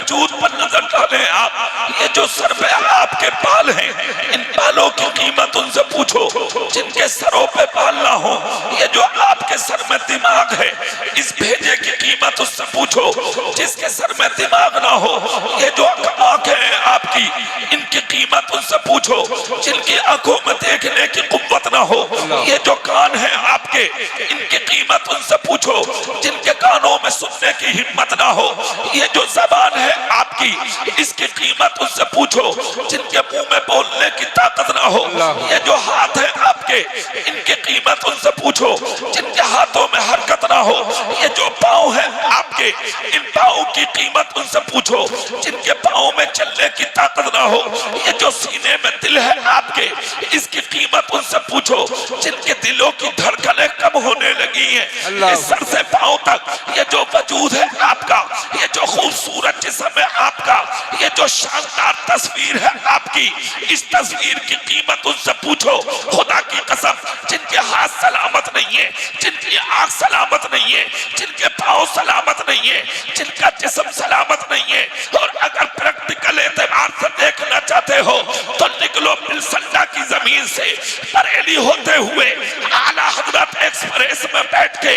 वजूद पर नजर डालें आप, ये जो सर पे आपके बाल हैं, इन बालों की कीमत उनसे पूछो जिनके सरों पे बाल ना हो। ये जो आपके सर में दिमाग है, इस भेजे की कीमत उससे पूछो जिसके सर में दिमाग ना हो। ये जो आंखें हैं आपकी, इनकी कीमत उनसे पूछो जिनकी आंखों में देखने की कुव्वत ना हो। ये जो कान है आपके, इनकी कीमत उनसे पूछो जिनके कानों में सुनने की हिम्मत ना हो। ये जो ज़बान है आपकी, इसकी कीमत उनसे पूछो जिनके मुंह में बोलने की ताकत ना हो। ये जो हाथ है आपके, इनकी कीमत उनसे पूछो जिनके हाथों में हरकत ना हो। ये जो पाँव है आपके, इन पाँव की कीमत उनसे पूछो जिनके पाँव में चलने की ताकत ना हो। ये जो सीने में दिल है आपके, इसकी कीमत उनसे पूछो जिनके दिलों की धड़कनें कम होने लगी हैं। इस सर से पाँव तक ये जो वजूद है आपका, ये जो खूबसूरत जिस्म है आपका, ये जो शानदार तस्वीर है आपकी, इस तस्वीर की कीमत उनसे पूछो। खुदा की कसम, जिनके हाथ सलामत नहीं है, जिनकी आंख सलामत नहीं है, जिनके पाँव सलामत नहीं है, जिनका जिस्म सलामत नहीं है, और अगर प्रैक्टिकल एतबार से देखना चाहते हो तो निकलो बिलसल्ला की जमीन से बरेली होते हुए आला हजरत एक्सप्रेस में बैठ के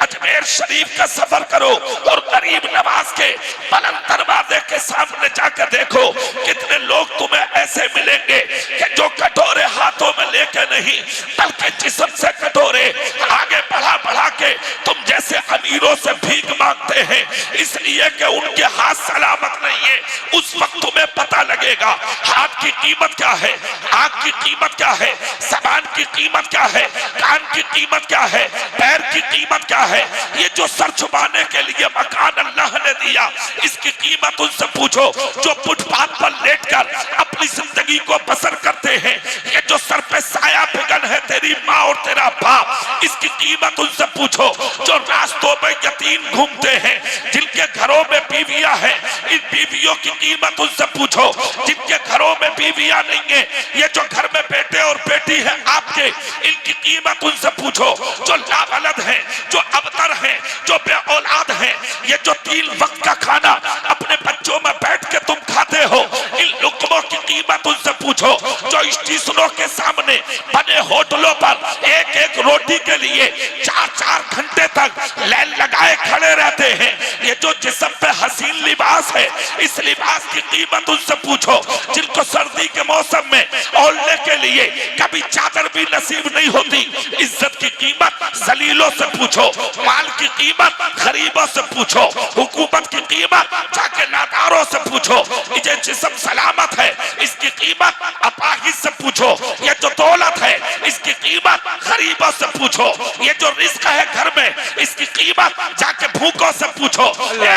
अजमेर शरीफ का सफर करो और गरीब नवाज के बुलंद दरवाजे के सामने जाकर देखो कितने लोग तुम्हें ऐसे मिलेंगे कि जो कटोरे हाथों में लेके नहीं बल्कि जिस्म से कटोरे आगे बढ़ा बढ़ा के तुम जैसे अमीरों से भीख मांगते हैं, इसलिए कि उनके हाथ सलामत नहीं है। उस वक्त तुम्हें पता लगेगा हाथ की कीमत क्या है, आंख की कीमत क्या है, ज़बान की कीमत क्या है, कान की कीमत क्या है, पैर की कीमत क्या है। ये जो सर छुपाने के लिए मकान अल्लाह ने दिया, इसकी कीमत उनसे पूछो जो फुटपाथ पर लेटकर अपनी जिंदगी को बसर करते हैं। ये जो सर पे साया फिगन है तेरी माँ और तेरा बाप, इसकी कीमत उनसे पूछो जो रास्तों में यतीम घूमते हैं, जिनके घरों में बीवियां हैं, इन बीवियों की कीमत उनसे पूछो जिनके घरों में बीवियां नहीं है। ये जो घर में बेटे और बेटी है आपके, इनकी कीमत उनसे पूछो जो लावलद हैं, जो अबतर हैं, जो बे औलाद हैं। ये जो 3 वक्त का खाना अपने बच्चों में बैठ के तुम खाते हो, इन लुक़्मों की कीमत उनसे पूछो जो स्टेशनों के सामने बने होटलों पर एक एक रोटी के लिए 4-4 घंटे तक लाइन लगाए खड़े रहते हैं। ये जो जिस्म पे हसीन लिबास है, इस लिबास की कीमत उनसे पूछो जिनको सर्दी के मौसम में ओढ़ने के लिए कभी चादर भी नसीब नहीं होती। इज्जत की कीमत जलीलों से पूछो, माल की कीमत गरीबों से पूछो, हुकूमत की कीमत जाके नादारों से पूछो। ये जिस्म सलामत है, इसकी कीमत अपाहिज से पूछो। ये जो दौलत है, इसकी कीमत गरीबों से पूछो। ये जो रिस्क है घर में, इसकी कीमत जाके भूखों से पूछो।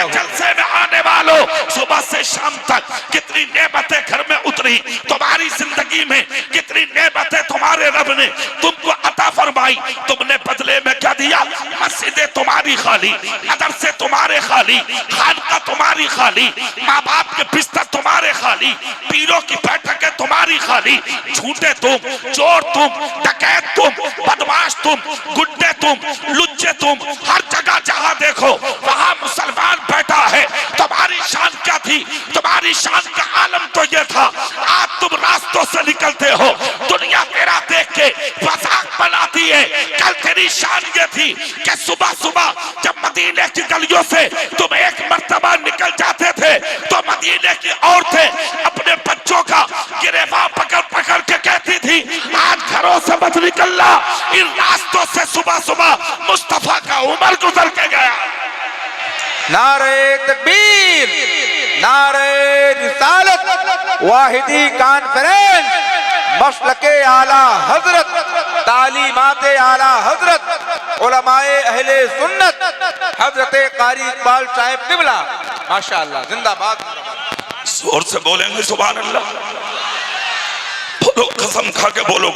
जलसे में आने वालों, सुबह से शाम तक कितनी नेमतें घर में उतरी, तुम्हारी जिंदगी में कितनी नेमतें तुम्हारे रब ने तुमको अता फरमाई, तुमने बदले में क्या दिया? मस्जिदें तुम्हारी खाली, मदरसे तुम्हारे खाली, खानका तुम्हारी खाली, माँ बाप के बिस्तर तुम्हारे खाली, पीरों की बैठकें तुम्हारी खाली। झूठे तुम, चोर तुम, डकैत तुम, बदमाश तुम, गुंडे तुम, लुच्चे तुम, हर जगह जहां देखो वहां मुसलमान बैठा है। तुम्हारी शान क्या थी? तुम्हारी शान का आलम तो यह था आज तुम रास्तों से निकलते हो, दुनिया तेरा देख के मजाक बनाती है। कल तेरी शान ये थी कि सुबह सुबह जब मदीने की गलियों से तुम एक मर्तबा निकल जाते थे तो मदीने की औरतें अपने बच्चों का गिरेबान पकड़ पकड़ के कहती थी आज घरों से मत निकलना, इन रास्तों से सुबह सुबह मुस्तफा का उमर गुजर के गया। नारे तकबीर, नारे रिसालत, वाहिदी कॉन्फ्रेंस, मसलके आला हजरत, तालीमाते आला हजरत, उलमाए अहले सुन्नत, हजरत कारी इकबाल साहिब किबला, माशाअल्लाह, जिंदाबाद। जोर से बोलेंगे सुभान अल्लाह। बोलो, कसम खा के बोलो,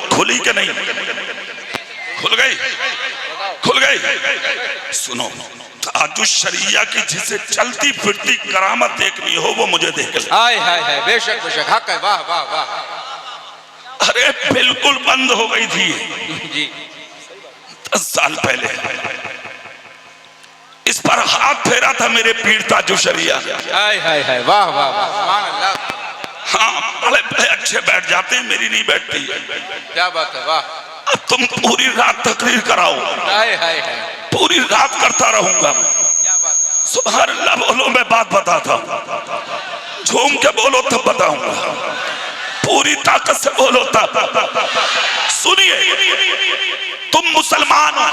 खुली के नहीं? खुल गई, खुल गई। सुनो, ताजुश शरिया की जिसे चलती फिरती करामत देखनी हो वो मुझे देख ले। हाय हाय हाय, बेशक बेशक, हक है, वाह वाह वाह। अरे बिल्कुल बंद हो गई थी जी 10 साल पहले। इस पर हाथ फेरा था मेरे पीर ताजुशरिया ने। हाय हाय हाय, वाह वाह वाह, सुभान अल्लाह। हाँ, बड़े बड़े अच्छे बैठ जाते हैं, मेरी नहीं बैठती। क्या बात है, वाह। अब तुम पूरी रात तकरीर कराओ। हाय हाय हाय, पूरी रात करता रहूंगा। क्या बात है। सुभान अल्लाह बोलो, मैं बात बताता हूँ। झूम के बोलो तब बताऊंगा, पूरी ताकत से बोलो तब। सुनिए, तुम मुसलमान हो,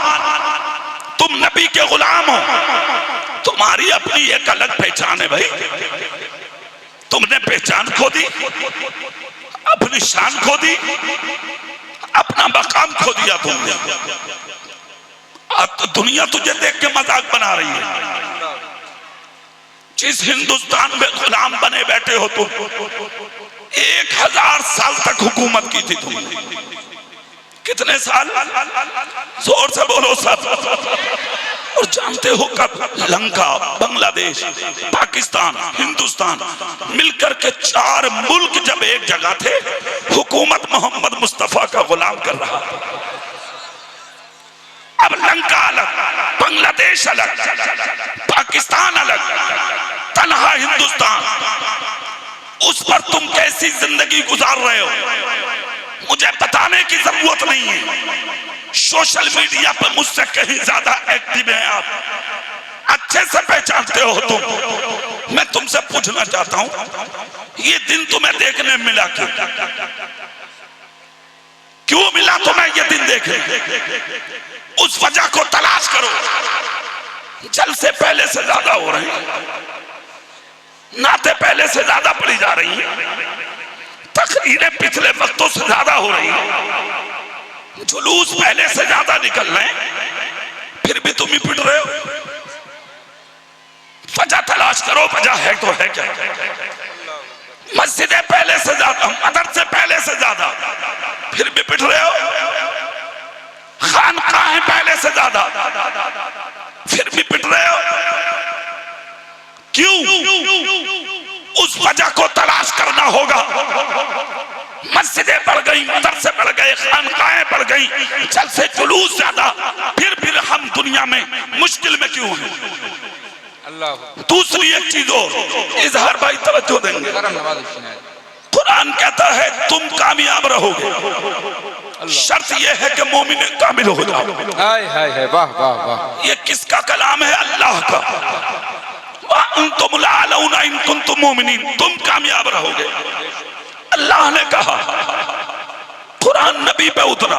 तुम नबी के गुलाम हो, तुम्हारी अपनी एक अलग पहचान है भाई। तुमने पहचान खो दी, अपनी शान खो दी, अपना मकाम खो दिया तुमने। अब तो दुनिया तुझे देख के मजाक बना रही है। जिस हिंदुस्तान में गुलाम बने बैठे हो तुम, 1000 साल तक हुकूमत की थी तुमने। कितने साल? जोर से बोलो सब। और जानते हो कब लंका, बांग्लादेश, पाकिस्तान, हिंदुस्तान मिलकर के 4 मुल्क जब एक जगह थे, हुकूमत मोहम्मद मुस्तफा का गुलाम कर रहा। अब लंका अलग, बांग्लादेश अलग, पाकिस्तान अलग, तन्हा हिंदुस्तान। उस पर तुम कैसी जिंदगी गुजार रहे हो मुझे बताने की जरूरत नहीं है। सोशल मीडिया पर मुझसे कहीं ज्यादा एक्टिव हैं आप, अच्छे से पहचानते हो तुम। मैं तुमसे पूछना चाहता हूं, ये दिन तुम्हें देखने मिला क्यों मिला तुम्हें ये दिन देखने? उस वजह को तलाश करो। जलसे पहले से ज्यादा हो रहे हैं, नाते पहले से ज्यादा पड़ी जा रही हैं, तकरीरें पिछले वक्तों से ज्यादा हो रही हैं, जुलूस पहले से ज्यादा निकल रहे हैं, फिर भी तुम ही पिट रहे हो। वजह तलाश करो, वजह है तो है क्या? मस्जिदें पहले से ज्यादा, मदरसे पहले से ज्यादा, फिर भी पिट रहे हो। खानकाहें पहले से ज्यादा, फिर भी पिट रहे हो। क्यों? उस वजह को तलाश करना होगा। मस्जिदें बढ़ गई, मदरसे बढ़ गए, खानकाहें बढ़ गई, जलसे जुलूस ज्यादा, फिर हम दुनिया में मुश्किल में क्यों हैं? अल्लाह। दूसरी एक चीज और, इजहार भाई तवज्जो देंगे। कुरान कहता है तुम कामयाब रहोगे, शर्त यह है कि मोमिन कामिल हो जाओ। हाय हाय हाय, वाह वाह वाह। ये किसका कलाम है? अल्लाह का। तुम कामयाब रहोगे, अल्लाह ने कहा। कुरान नबी पे उतरा,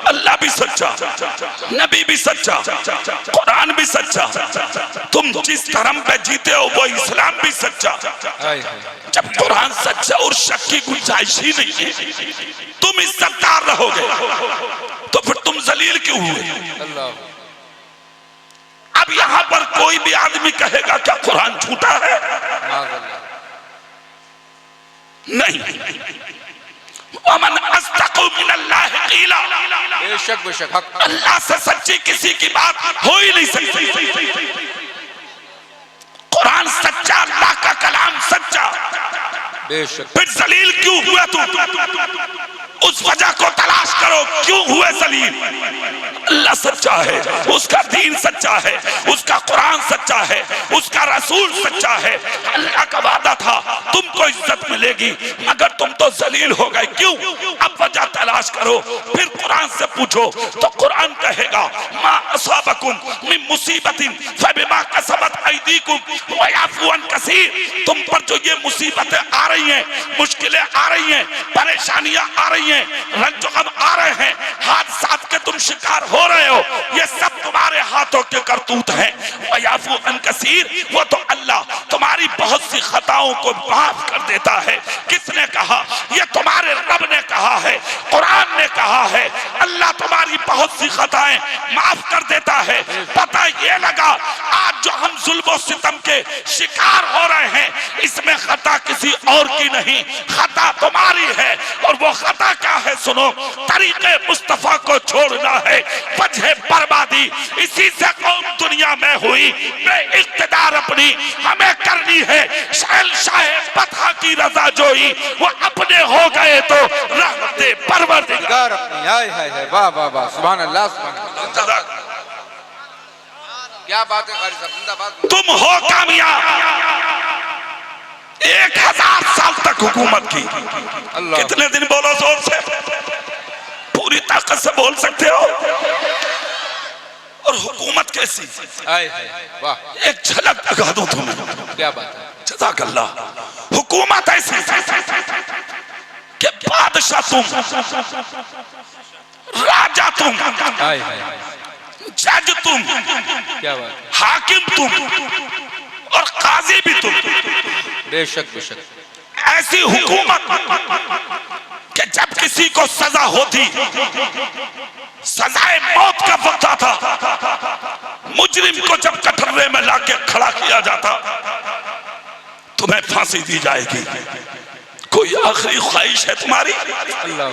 अल्लाह भी सच्चा, नबी भी सच्चा, कुरान भी सच्चा। तुम जिस धर्म पे जीते हो वो इस्लाम भी सच्चा। जब कुरान सच्चा और शक की गुंजाइश ही नहीं है, तुम इज्जतदार रहोगे, तो फिर तुम जलील क्यों हुए? अब यहां पर कोई भी आदमी कहेगा क्या कुरान झूठा है? नहीं। वमन अस्दक़ु मिनल्लाहि क़ीला, बेशक बेशक हक। अल्लाह से सच्ची किसी की बात हो ही नहीं सकती। कुरान सच्चा, अल्लाह का कलाम सच्चा, बेशक। फिर जलील क्यों हुआ तुम? उस वजह को तलाश करो, क्यों हुए जलील? अल्लाह सच्चा है, उसका दीन सच्चा है, उसका कुरान सच्चा है, उसका रसूल सच्चा है। अल्लाह का वादा था तुमको इज्जत मिलेगी, मगर तुम तो जलील हो गए। क्यों? अब वजह तलाश करो, फिर कुरान से पूछो तो कुरान कहेगा मा असाबकुम मिन मुसीबतिन फबिमा कसबत अयदीकुम व याफू अन कसीर। तुम पर जो ये मुसीबतें आ रही हैं, मुश्किलें आ रही हैं, परेशानियां आ रही हैं, रंज गम आ रहे हैं, हादसात के तुम शिकार हो रहे हो, ये सब तुम्हारे हाथों के करतूत हैं। व याफू अन कसीर, वो तो अल्लाह तुम्हारी बहुत सी खताओं को माफ कर देता है। किसने कहा? ये तुम्हारे रब ने कहा है, कुरान ने कहा है। अल्लाह तुम्हारी बहुत सी खताएं माफ कर देता है। पता ये लगा आज जो हम जुल्म सितम के शिकार हो रहे हैं, इसमें खता किसी और की नहीं, खता तुम्हारी है। और वो खता क्या है? सुनो, तरीके मुस्तफा को छोड़ना है, वजह बर्बादी। इसी से कौम दुनिया में हुई बेइख्तियार अपनी हमें करनी है। शहंशाह बता की रजा जोई, वो अपने हो गए तो रहमते परवरदिगार अपनी। हाय हाय हाय, वाह वाह वाह, सुभान अल्लाह सुभान अल्लाह। क्या बात है कारी साहब, जिंदाबाद। तुम हो कामयाब 1000 साल तक हुकूमत की। अल्लाह। कितने दिन बोलो जोर से, पूरी ताकत से बोल सकते हो। और हुकूमत कैसी, आए वाह, एक झलक दिखा दूं तुम्हें। क्या बात है। जज़ाकल्लाह। हुकूमत ऐसी कि बादशाह तुम, राजा तुम, आए जज तुम, क्या बात है। हाकिम तुम और काजी भी तुम। बेशक बेशक। ऐसी हुकूमत कि जब किसी को सजा होती, सजाए मौत का वक्त आता, मुजरिम को जब कटघरे में लाके खड़ा किया जाता, तुम्हें फांसी दी जाएगी। कोई आखिरी ख्वाहिश है तुम्हारी? अल्लाह।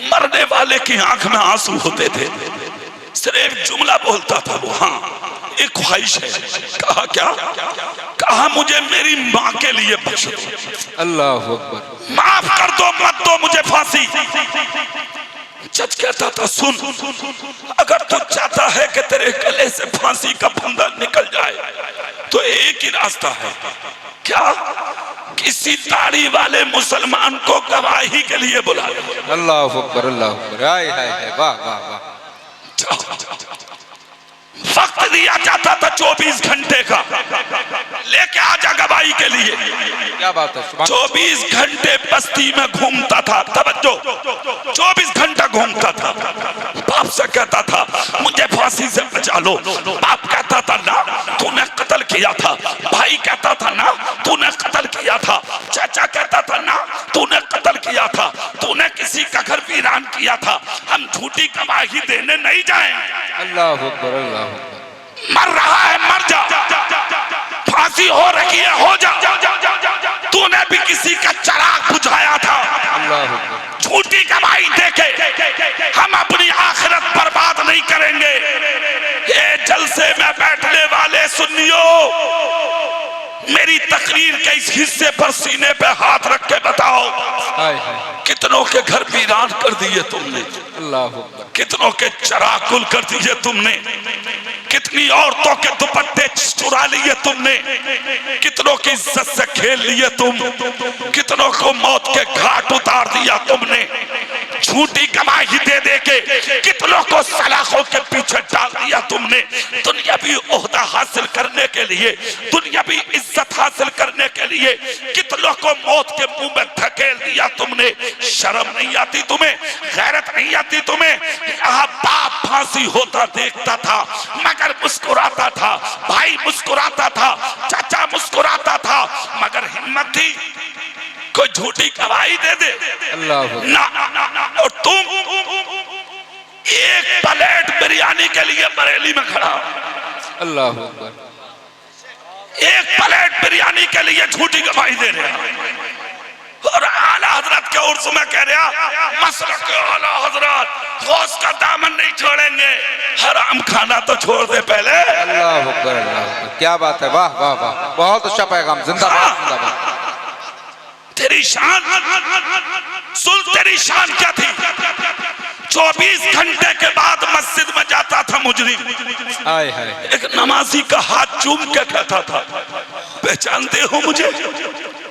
मरने वाले की आंख में आंसू होते थे, सिर्फ एक जुमला बोलता था वो, हाँ एक ख्वाहिश है। कहा क्या? कहा मुझे मेरी माँ के लिए बख्श दो, अल्लाह अकबर। माफ कर दो, मत दो मुझे फांसी। जज कहता था सुन, अगर तू चाहता है कि तेरे गले से फांसी का फंदा निकल जाए तो एक ही रास्ता है। क्या? किसी दाढ़ी वाले मुसलमान को गवाही के लिए बुला ले। अल्लाह अकबर, अल्लाह अकबर। आए हाय हाय, वाह वाह वाह। वक्त दिया जाता था 24 घंटे का, लेके आजा गवाही के लिए। क्या बात है। 24 घंटे बस्ती में घूमता था, तवज्जो, 24 घंटा घूमता था। बाप से कहता था मुझे फांसी से बचा लो, बाप कहता था ना तूने कत्ल किया था, भाई कहता था ना तूने कत्ल किया था, चाचा कहता था ना तूने कत्ल किया था, तूने किसी का घर वीरान किया था, हम झूठी गवाही देने नहीं जाएंगे। अल्लाह अकबर, अल्लाह अकबर। मर रहा है मर जा, फांसी हो रही है हो जा, तूने भी किसी का चिराग बुझाया था। अल्लाह अकबर। झूठी गवाही देके हम अपनी आखिरत बर्बाद नहीं करेंगे। ये जलसे में बैठने वाले सुन्नियों, मेरी तकरीर के इस हिस्से पर सीने पे हाथ रख के बताओ, कितनों के घर वीरान कर दिए तुमने, अल्लाह, कितनों के चिराग गुल कर दिए तुमने, कितनी औरतों के दुपट्टे चुरा लिए तुमने, कितनों की इज्जत से खेल लिए तुम, कितनों को मौत के घाट उतार दिया तुमने, झूठी गवाही दे दे के कितनों को सलाखों के पीछे डाल दिया तुमने। दुनियावी ओहदा हासिल करने के लिए, दुनियावी इज्जत हासिल करने के लिए कितनों को मौत के मुंह में धकेल दिया तुमने। शर्म नहीं आती तुम्हें? गैरत नहीं आती तुम्हें? यहाँ बाप फांसी होता देखता था मगर मुस्कुराता था, भाई मुस्कुराता था, चाचा मुस्कुराता था, मगर हिम्मत थी कोई झूठी गवाही दे दे? अल्लाह ना, और तुम एक प्लेट बिरयानी के लिए बरेली में खड़ा, अल्लाह, एक प्लेट बिरयानी के लिए झूठी गवाही दे रहे हैं। और आला हजरत के उर्स में कह रहा मसलक के आला हजरत गौस का दामन नहीं छोड़ेंगे, हराम खाना तो छोड़ दे पहले। अल्लाह अकबर, अल्लाह अकबर। क्या बात है, वाह वाह वाह, बहुत अच्छा पैगाम। जिंदाबाद जिंदाबाद। तेरी शान सुन, तेरी शान क्या थी? 24 घंटे के बाद मस्जिद में जाता था मुजरिम, हाय हाय, एक नमाजी का हाथ चूम के कहता था पहचानते हो मुझे?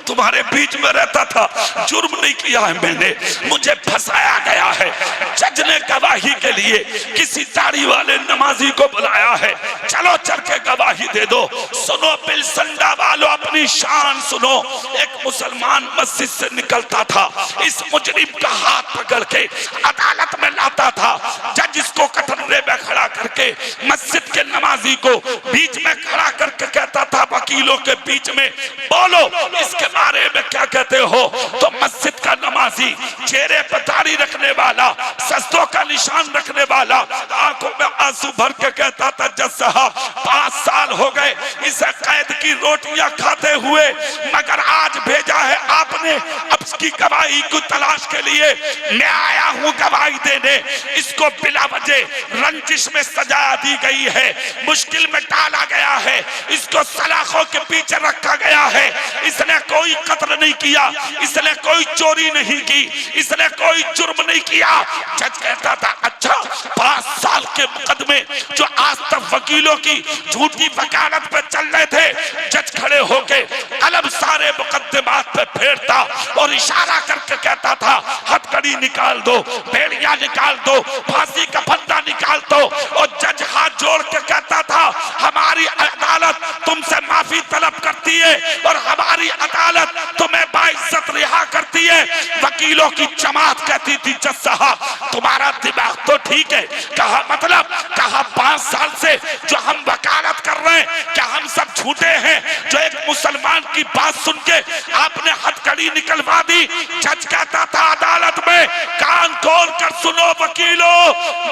तुम्हारे बीच में रहता था, जुर्म नहीं किया है मैंने, मुझे फंसाया गया है। जज ने गवाही के लिए किसी दाढ़ी वाले नमाजी को बुलाया है, चलो चल के गवाही दे दो। सुनो बिलसंडा वालों, अपनी शान सुनो। एक मुसलमान मस्जिद से निकलता था, इस मुजरिम का हाथ पकड़ के अदालत में लाता था। जज इसको कटघरे में खड़ा करके मस्जिद के नमाजी को बीच में खड़ा करके कहता था वकीलों के बीच में, बोलो इसके बारे में क्या कहते हो? तो मस्जिद का नमाजी, चेहरे पर दाढ़ी रखने वाला, सजदों का निशान रखने वाला, आंखों में आंसू भर के कहता था जज साहब 5 साल साल हो गए इसे कैद की रोटियां खाते हुए, मगर आज भेजा है आपने अब इसकी गवाही को तलाश के लिए। मैं आया हूं गवाही देने। इसको बिला वजह रंजिश में सजा दी गई है, मुश्किल में डाला गया है, इसको सलाखों के पीछे रखा गया है। इसने कोई कत्ल नहीं किया, इसने कोई चोरी नहीं की, इसने कोई जुर्म नहीं किया। जज कहता था अच्छा 5 साल के मुकदमे जो आज तक वकीलों की झूठी वकालत पे चल रहे थे, जज खड़े होके कलम सारे मुकदमात पे फेरता और इशारा करके कहता था हथकड़ी निकाल दो, बेड़िया निकाल दो, फांसी का फंदा निकाल दो। और जज हाथ जोड़ के कहता था हमारी अदालत तुमसे माफी तलब करती है और हमारी अदालत तुम्हें बाइज्जत रिहा करती है। वकीलों की जमात कहती थी जज साहब तुम्हारा दिमाग तो ठीक है। कहा मतलब? कहा 5 साल से जो हम वकालत कर रहे हैं क्या हम सब झूठे हैं? जो एक मुसलमान की बात सुन के आपने हथकड़ी निकलवा दी। जज कहता था अदालत में कान खोल कर सुनो वकीलों,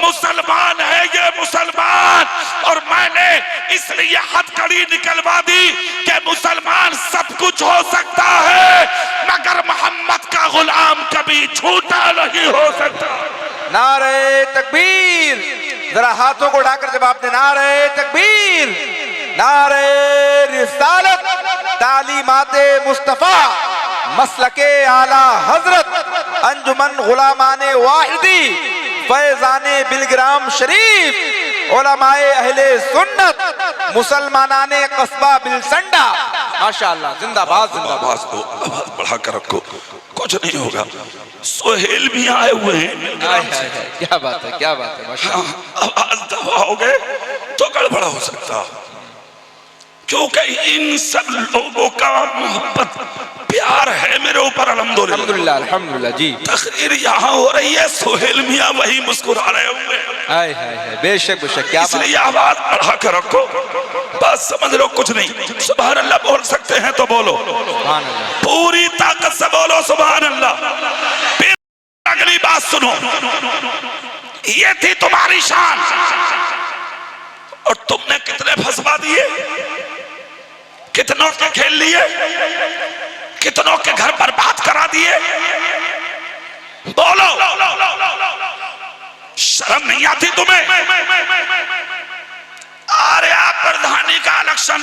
मुसलमान है ये मुसलमान, और मैंने इसलिए हथकड़ी निकलवा दी कि मुसलमान सब कुछ हो सकता है मगर मोहम्मद का गुलाम कभी झूठा नहीं हो सकता। नारे तकबीर, जरा हाथों को उठाकर जवाब दे। नारे तकबीर, नारे रिसालत, तालीमाते मुस्तफा, मसलके आला हजरत, अंजुमन गुलामाने वाहिदी, फैजाने बिलग्राम शरीफ, उलमाए अहले सुन्नत, मुसलमानाने कस्बा बिलसंडा। माशाअल्लाह, जिंदाबाद जिंदाबाद। आवाज दो, आवाज बढ़ा कर रखो, कुछ नहीं होगा। सोहेल भी आए हुए हैं। क्या बात है, क्या बात है, माशाअल्लाह। आवाज दबाओगे तो गड़बड़ हो सकता, क्योंकि इन सब लोगों का मोहब्बत प्यार है मेरे ऊपर अल्हम्दुलिल्लाह। अल्हम्दुलिल्लाह जी। तकरीर यहाँ हो रही है, सोहेल मियाँ वही मुस्कुरा रहे हुए हैं। हाय हाय हाय, बेशक बेशक, क्या बात। इसलिए आवाज बढ़ा कर रखो, बस समझ लो कुछ नहीं। सुभान अल्लाह बोल सकते हैं तो बोलो, सुभान अल्लाह, पूरी ताकत से बोलो सुभान अल्लाह। फिर अगली बात सुनो, ये थी तुम्हारी शान और तुमने कितने फंसवा दिए, कितनों के खेल लिए, कितनों के घर बर्बाद करा दिए। बोलो, शर्म नहीं आती तुम्हें? अरे आप प्रधानी का इलेक्शन,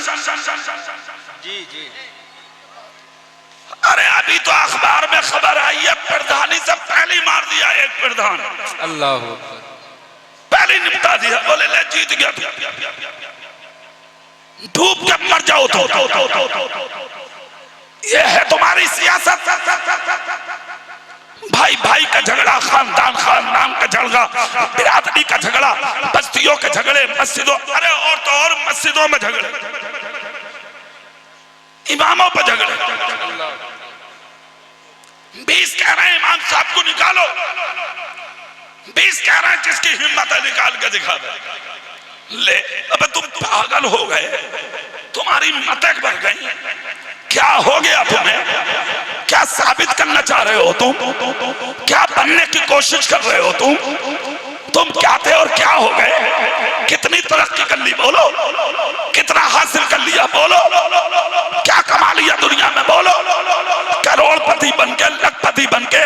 जी जी, अरे अभी तो अखबार में खबर आई है प्रधानी से पहले मार दिया एक प्रधान, अल्लाह पहले निपटा दिया। बोले ले जीत गया, डूब के मर जाओ तो। ये है तुम्हारी सियासत। भाई भाई का झगड़ा, खानदान खानदान का झगड़ा, बिरादरी का झगड़ा, बस्तियों के झगड़े, मस्जिदों, अरे और तो और मस्जिदों में झगड़े, इमामों पर झगड़े। 20 कह रहे हैं इमाम साहब को निकालो, 20 कह रहे हैं जिसकी हिम्मत है निकाल के दिखा दे। ले अबे तुम पागल हो गए, तुम्हारी मतें बढ़ गई। क्या हो गया तुम्हें? क्या साबित करना चाह रहे हो तुम? क्या बनने की कोशिश कर रहे हो तुम क्या थे और क्या हो गए? कितनी तरक्की कर ली बोलो, कितना हासिल कर लिया बोलो, क्या कमा लिया दुनिया में बोलो। करोड़पति बनके, लखपति बनके,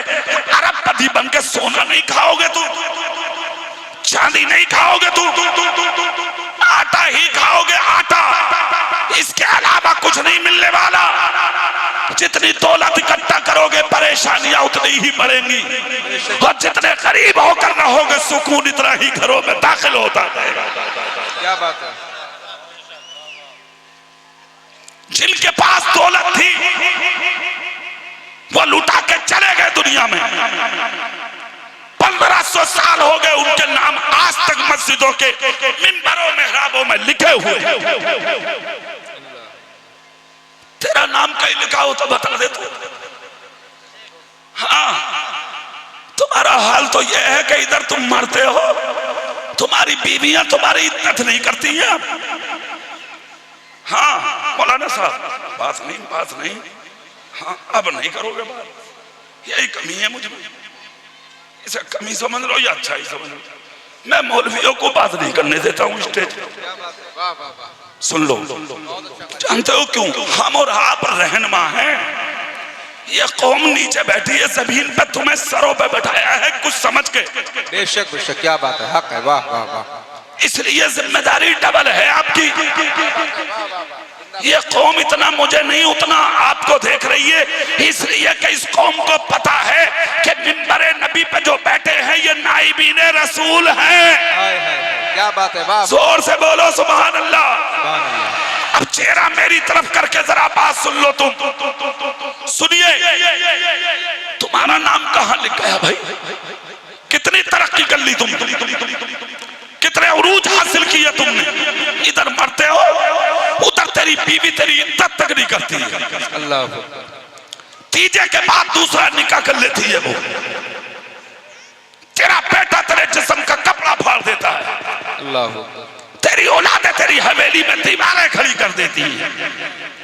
अरबपति बनके सोना नहीं खाओगे तुम, चांदी नहीं खाओगे तुम, आटा ही खाओगे, आटा। इसके अलावा कुछ नहीं मिलने वाला। जितनी दौलत इकट्ठा करोगे परेशानियां उतनी ही बढ़ेंगी, और जितने करीब होकर रहोगे सुकून इतना ही घरों में दाखिल होता है। क्या बात है। जिनके पास दौलत थी वो लुटा के चले गए दुनिया में। 1500 साल हो गए उनके नाम आज तक मस्जिदों के मिंबरों मेहराबों में लिखे हुए। तेरा नाम कहीं लिखा हो तो बता दे तू। हाँ, तुम्हारा हाल तो यह है कि इधर तुम मरते हो, तुम्हारी बीवियां तुम्हारी इज्जत नहीं करती हैं। हाँ मौलाना साहब, बात नहीं। हाँ अब नहीं करोगे बात, यही कमी है मुझ में। इसे कमी समझ लो या अच्छा ही समझ लो। मैं मौलवियों को बात नहीं करने देता हूँ स्टेज। वाह वाह वाह। सुन लो, जानते हो क्यों? हम और आप रहनुमा हैं, ये कौम नीचे बैठी है जमीन पे, तुम्हें सरों पे बैठाया है कुछ समझ के। बेशक बेशक, क्या बात है, हक है, वाह वाह वाह। इसलिए जिम्मेदारी डबल है आपकी। ये कौम इतना मुझे नहीं उतना आपको देख रही है, इसलिए कि इस कौम को पता है कि मिंबरे नबी पे जो बैठे हैं ये नाइबीन रसूल हैं। क्या बात है, वाह। जोर से बोलो सुभान अल्लाह। सुभान अल्लाह। अब चेहरा मेरी तरफ करके जरा बात सुन लो तुम, सुनिए। तुम्हारा नाम कहां लिख गया भाई? कितनी तरक्की कर ली तुम, कितने उरूज हासिल किए तुमने। इधर मरते हो, उधर तेरी बीवी तेरी इज्जत तक नहीं करती है। अल्लाह। तीजे के बाद दूसरा निकाह कर लेती है वो। तेरा बेटा तेरे जिस्म का कपड़ा फाड़ देता है। अल्लाह। तेरी औलादें तेरी हवेली में दीवारें खड़ी कर देती है।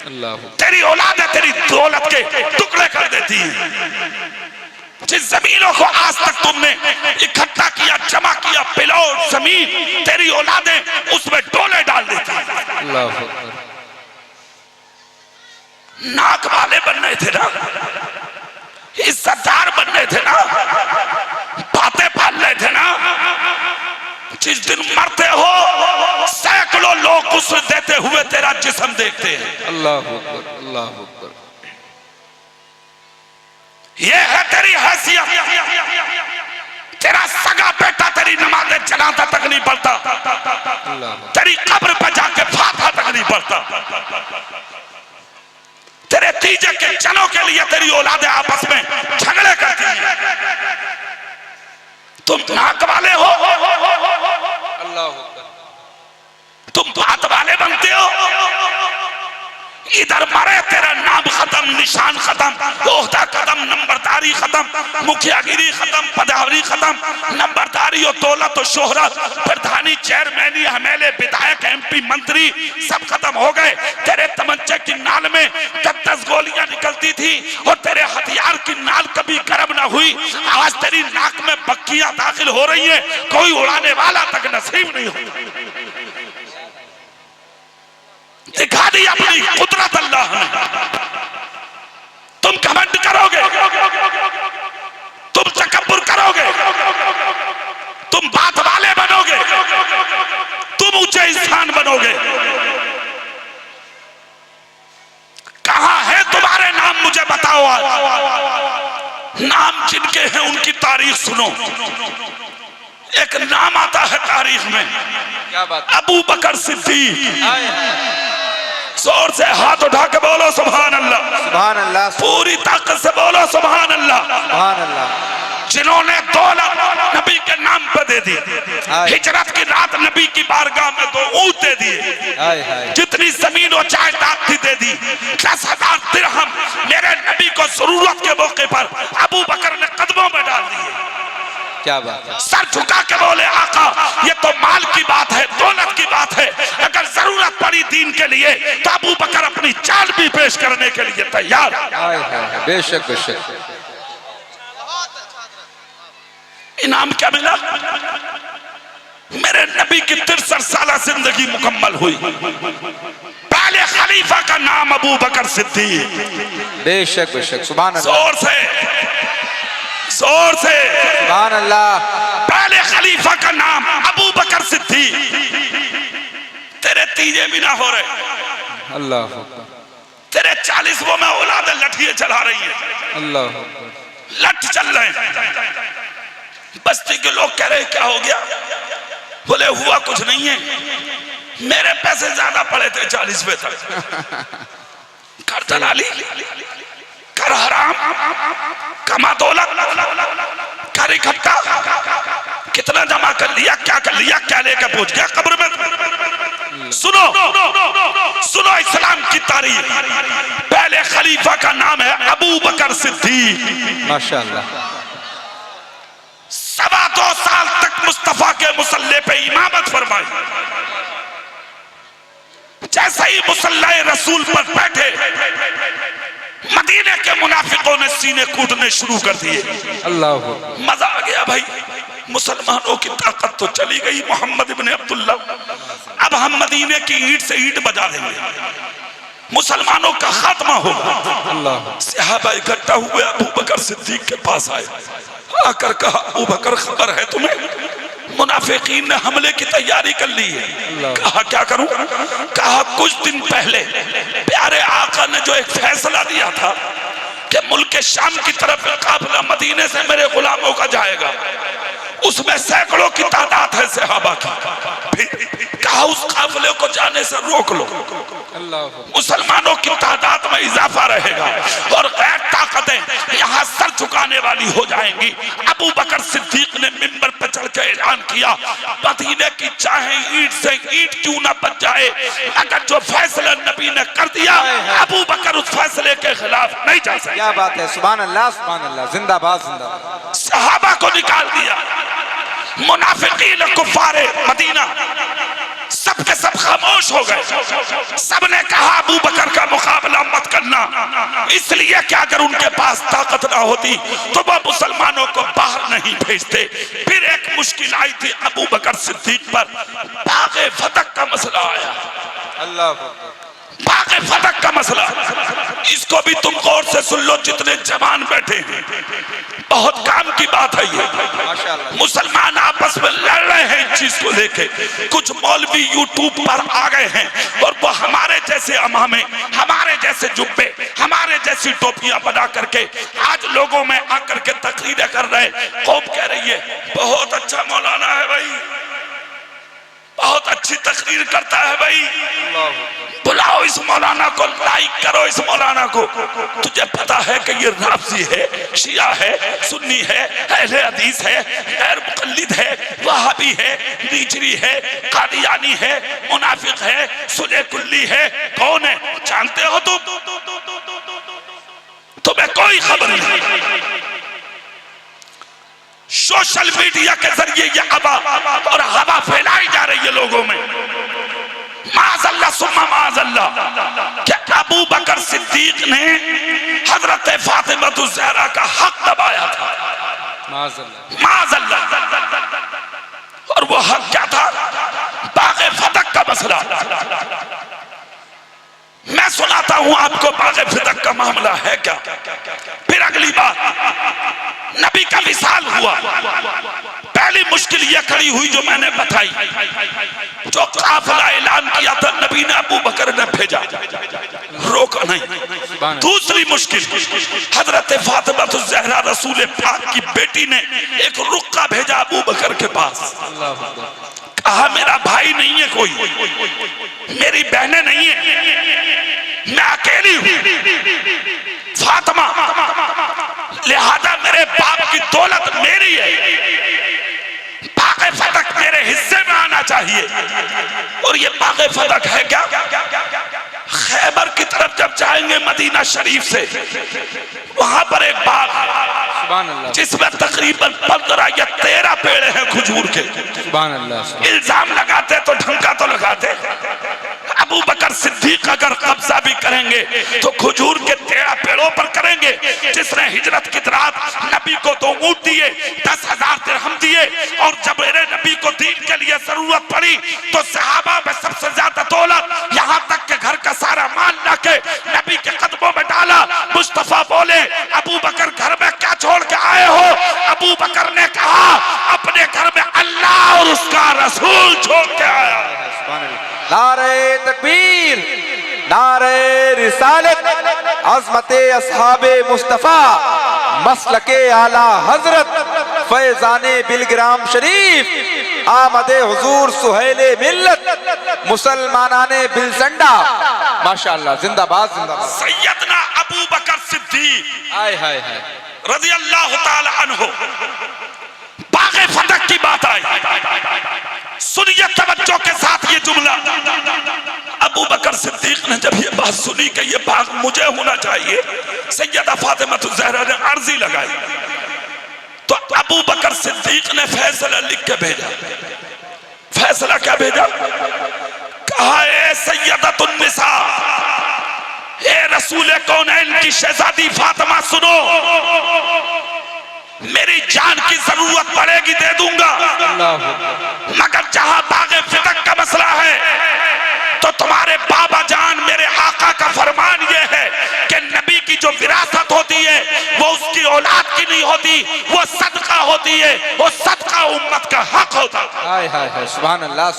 अल्लाह। तेरी औलादें तेरी दौलत के टुकड़े कर देती है। जिस जमीनों को आज तक तुमने इकट्ठा किया, जमा किया, पिलाओ जमीन, तेरी औलादें उसमें डोले डाल देती है। अल्लाह। नाक वाले बनने थे ना, इज्जतदार बनने थे ना, बातें पालने थे ना। जिस दिन मरते हो सैकड़ों लोग गुस्ल देते हुए तेरा जिस्म देखते हैं। अल्लाह अकबर, अल्लाह अकबर। ये है तेरी हैसियत। तेरा सगा बेटा तेरी नमाज़े जनाजा तक नहीं पढ़ता, तेरी कब्र पर जाके फातिहा तक नहीं पढ़ता। तेरे तीजे के चनों के लिए तेरी औलादें आपस में झगड़े करती हैं। तुम नाक वाले हो, अल्लाह अकबर। तुम बात वाले बनते हो। इधर मरे तेरा नाम खत्म, निशान खत्म, ओहदा खत्म, नंबरदारी खत्म, मुखियागिरी खत्म, पदावरी खत्म। नंबरदारी और दौलत और शोहरत, प्रधानी, चेयरमैनी, एमएलए, विधायक, एमपी, मंत्री सब खत्म हो गए। तेरे तमंचे की नाल में 10-10 गोलियां निकलती थी और तेरे हथियार की नाल कभी गर्म ना हुई। आज तेरी नाक में बक्कियां दाखिल हो रही है, कोई उड़ाने वाला तक नसीब नहीं हो। दिखा दी अपनी कुदरत अल्लाह ने। तुम घमंड करोगे, तुम तकब्बुर करोगे, तुम बात वाले बनोगे, तुम ऊंचे इंसान बनोगे। कहां है तुम्हारे नाम मुझे बताओ आज। नाम जिनके हैं उनकी तारीख सुनो। एक नाम आता है तारीख में, क्या बात? अबू बकर सिद्दीक। जोर से हाथ उठा के बोलो सुभान अल्लाह। सुभान अल्लाह। पूरी ताकत से बोलो सुभान अल्लाह। सुभान अल्लाह। जिन्होंने दौलत नबी के नाम पे दे दी, हिजरत की रात नबी की बारगाह में 2 ऊंट दे दिए, जितनी जमीन और जायदाद थी दे दी। 10,000 दिरहम मेरे नबी को जरूरत के मौके पर अबू बकर ने कदमों में डाल दिए। क्या बात है? सर झुका के बोले आका ये तो माल की बात है, दौलत की बात है, अगर जरूरत पड़ी दीन के लिए तो अबू बकर अपनी जान भी पेश करने के लिए तैयार। बेशक बेशक। इनाम क्या मिला? मेरे नबी की 63 साल जिंदगी मुकम्मल हुई। पहले खलीफा का नाम अबू बकर सिद्दीक। बेशक बेशक। सुभान अल्लाह। जोर से, जोर से सुभान अल्लाह। पहले खलीफा का नाम अबू बकर सिद्दीक। तेरे तीजे भी ना हो रहे। अल्लाह। तेरे 40 में औलाद लठिए चला रही है। अल्लाह। लठ चल रहे हैं। बस्ती के लोग कह रहे क्या हो गया? बोले हुआ कुछ नहीं है, मेरे पैसे ज्यादा पड़े थे 40 में तक। कर दलाली, कर हराम, कमा दौलत, कर इकट्ठा, कितना जमा कर लिया, क्या कर लिया, क्या लेकर पहुंच गया कब्र में। सुनो सुनो इस्लाम की तारीख। पहले खलीफा का नाम है अबू बकर सिद्दीक। माशाअल्लाह। 2.25 साल तक मुस्तफा के मुसल्ले पे इमामत फरमाई। जैसे ही मुसल्ला रसूल पर बैठे, मदीने के मुनाफिकों ने सीने कूटने शुरू कर दिए। अल्लाह। मजा आ गया भाई। मुसलमानों की ताकत तो चली गई, मोहम्मद इब्न अब्दुल्ला। अब हम मदीने की ईंट से ईंट बजा देंगे, मुसलमानों का खात्मा होगा। सहाबा इकट्ठा हुए, अबू बकर सिद्दीक के पास आए, आकर कहा, अबू बकर खबर है तुम्हें, मुनाफिकीन ने हमले की तैयारी कर ली है। कहा क्या करूं? कहा कुछ दिन पहले प्यारे आका ने जो एक फैसला दिया था कि मुल्क शाम की तरफ काफिला मदीने से मेरे गुलामों का जाएगा, उसमें सैकड़ों की तादाद है सहाबा की। फिर कहा उस काफिले को जाने से रोक लो, मुसलमानों की तादाद में इजाफा रहेगा और गैर ताकतें यहाँ सर झुकाने वाली हो जाएंगी। अबू बकर सिद्दीक ने मिंबर पर चढ़ के ऐलान किया, मदीने की चाहे ईंट से ईंट क्यों ना बच जाए, अगर जो फैसला नबी ने कर दिया अबू बकर उस फैसले के खिलाफ नहीं जा सकते। क्या बात है, सुभान अल्लाह, सुभान अल्लाह, जिंदाबाद जिंदाबाद। सहाबा को निकाल दिया, मुनाफिकीन कुफारे मदीना सबके सब खामोश हो गए। सबने कहा अबू बकर का मुकाबला मत करना, इसलिए कि अगर उनके पास ताकत ना होती तो वो मुसलमानों को बाहर नहीं भेजते। फिर एक मुश्किल आई थी अबू बकर सिद्दीक पर, बाग़े फतक का मसला आया। अल्लाह, बाग़े फतक का मसला, इसको भी तुम गौर से सुन लो जितने जवान बैठे हैं, बहुत काम की बात है ये। मुसलमान आपस में लड़ रहे हैं इस चीज को लेके। कुछ मौलवी यूट्यूब पर आ गए हैं और वो हमारे जैसे अमामे, हमारे जैसे जुब्बे, हमारे जैसी टोपियां बना करके आज लोगों में आकर के तकरीरें कर रहे हैं। कौम कह रही है बहुत अच्छा मौलाना है भाई, बहुत अच्छी तकरीर करता है भाई, बुलाओ इस मौलाना को, लाइक करो इस मौलाना को। तुझे पता है कि ये राफजी है, शिया है, सुन्नी है, अहले हदीस है, गैर मुक़ल्लिद है, वहाबी है, नीचरी है, कादियानी है, मुनाफिक है, सुले कुल्ली है, कौन है जानते हो तुम? तुम्हें कोई खबर नहीं। सोशल मीडिया के जरिए ये अबा और हवा फैलाई जा रही है लोगों में। माज़अल्लाह सुम्मा माज़अल्लाह, क्या अबू बकर सिद्दीक ने हजरत फातिमा ज़हरा का हक दबाया था? माज़अल्लाह। और वो हक क्या था? बाग़े फतक का मसला। मैं सुनाता हूं आपको बाग़े फतक का मामला है क्या। फिर अगली बात, नबी का विसाल हुआ, पहली मुश्किल यह खड़ी हुई जो मैंने बताई, जो काफिला ऐलान किया था नबी ने, अबू बकर ने भेजा, रोका नहीं। दूसरी मुश्किल, हजरत फातिमा ज़हरा रसूल पाक की बेटी ने एक रुक्का भेजा अबू बकर के पास। कहा मेरा भाई नहीं है कोई, मेरी बहनें नहीं है, मैं अकेली हूं फातिमा, लिहाजा मेरे बाप की दौलत मेरी है, बाग़े फतक मेरे हिस्से में आना चाहिए। और ये बाग़े फतक है क्या? खैबर की तरफ जब जाएंगे मदीना शरीफ से, वहां पर एक बाग है जिसमें तकरीबन 15 या 13 पेड़ हैं खजूर के। इल्जाम लगाते तो ढंका तो लगाते, अबू बकर सिद्दीक अगर कब्जा भी करेंगे तो खजूर के 13 पेड़ों पर करेंगे। जिसने हिजरत की रात नबी को 2 ऊंट दिए, 10,000 दिरहम दिए, और जब मेरे नबी को दीन के लिए जरूरत पड़ी तो सहाबा में सबसे ज्यादा दौलत, यहाँ तक के घर का सारा माल लाके नबी के कदमों में डाला। मुस्तफा बोले अबू बकर घर में क्या छोड़ के आए हो? अबू बकर ने कहा अपने घर में अल्लाह और उसका रसूल छोड़ के आया। नारे तकबीर, नारे रिसालत, अज़मते अस्हाबे मुस्तफा, मसलके आला हजरत, फैजाने बिलग्राम शरीफ, आमदे हुजूर सुहेले मिल्लत, मुसलमानाने बिलसंडा। माशाअल्लाह, जिंदाबाद जिंदाबाद। सैयदना अबू बकर सिद्दीक हाय हाय हाय रज़ी अल्लाह ताला अन्हु, बाग़े फतक की बात आई, सुनिए तवज्जो के साथ ये जुमला। अबू बकर सिद्दीक ने जब ये बात सुनी कि ये बाग मुझे होना चाहिए, सैयदा फातिमा ज़हरा ने अर्जी लगाई, तो अबू बकर सिद्दीक ने फैसला लिख के भेजा। फैसला क्या भेजा? कहा ए सैयदतुन निसा, ए रसूल कौनैन की शहजादी फातिमा सुनो, मेरी जान की जरूरत पड़ेगी दे दूंगा, मगर जहां बागे फिदक का मसला है तो तुम्हारे बाबा जान मेरे आका का फरमान ये है कि नबी की जो विरासत होती है वो उसकी औलाद की नहीं होती, वो सदका होती है, वो सदका उम्मत का हक होता है। हाय हाय हाय, सुभान अल्लाह,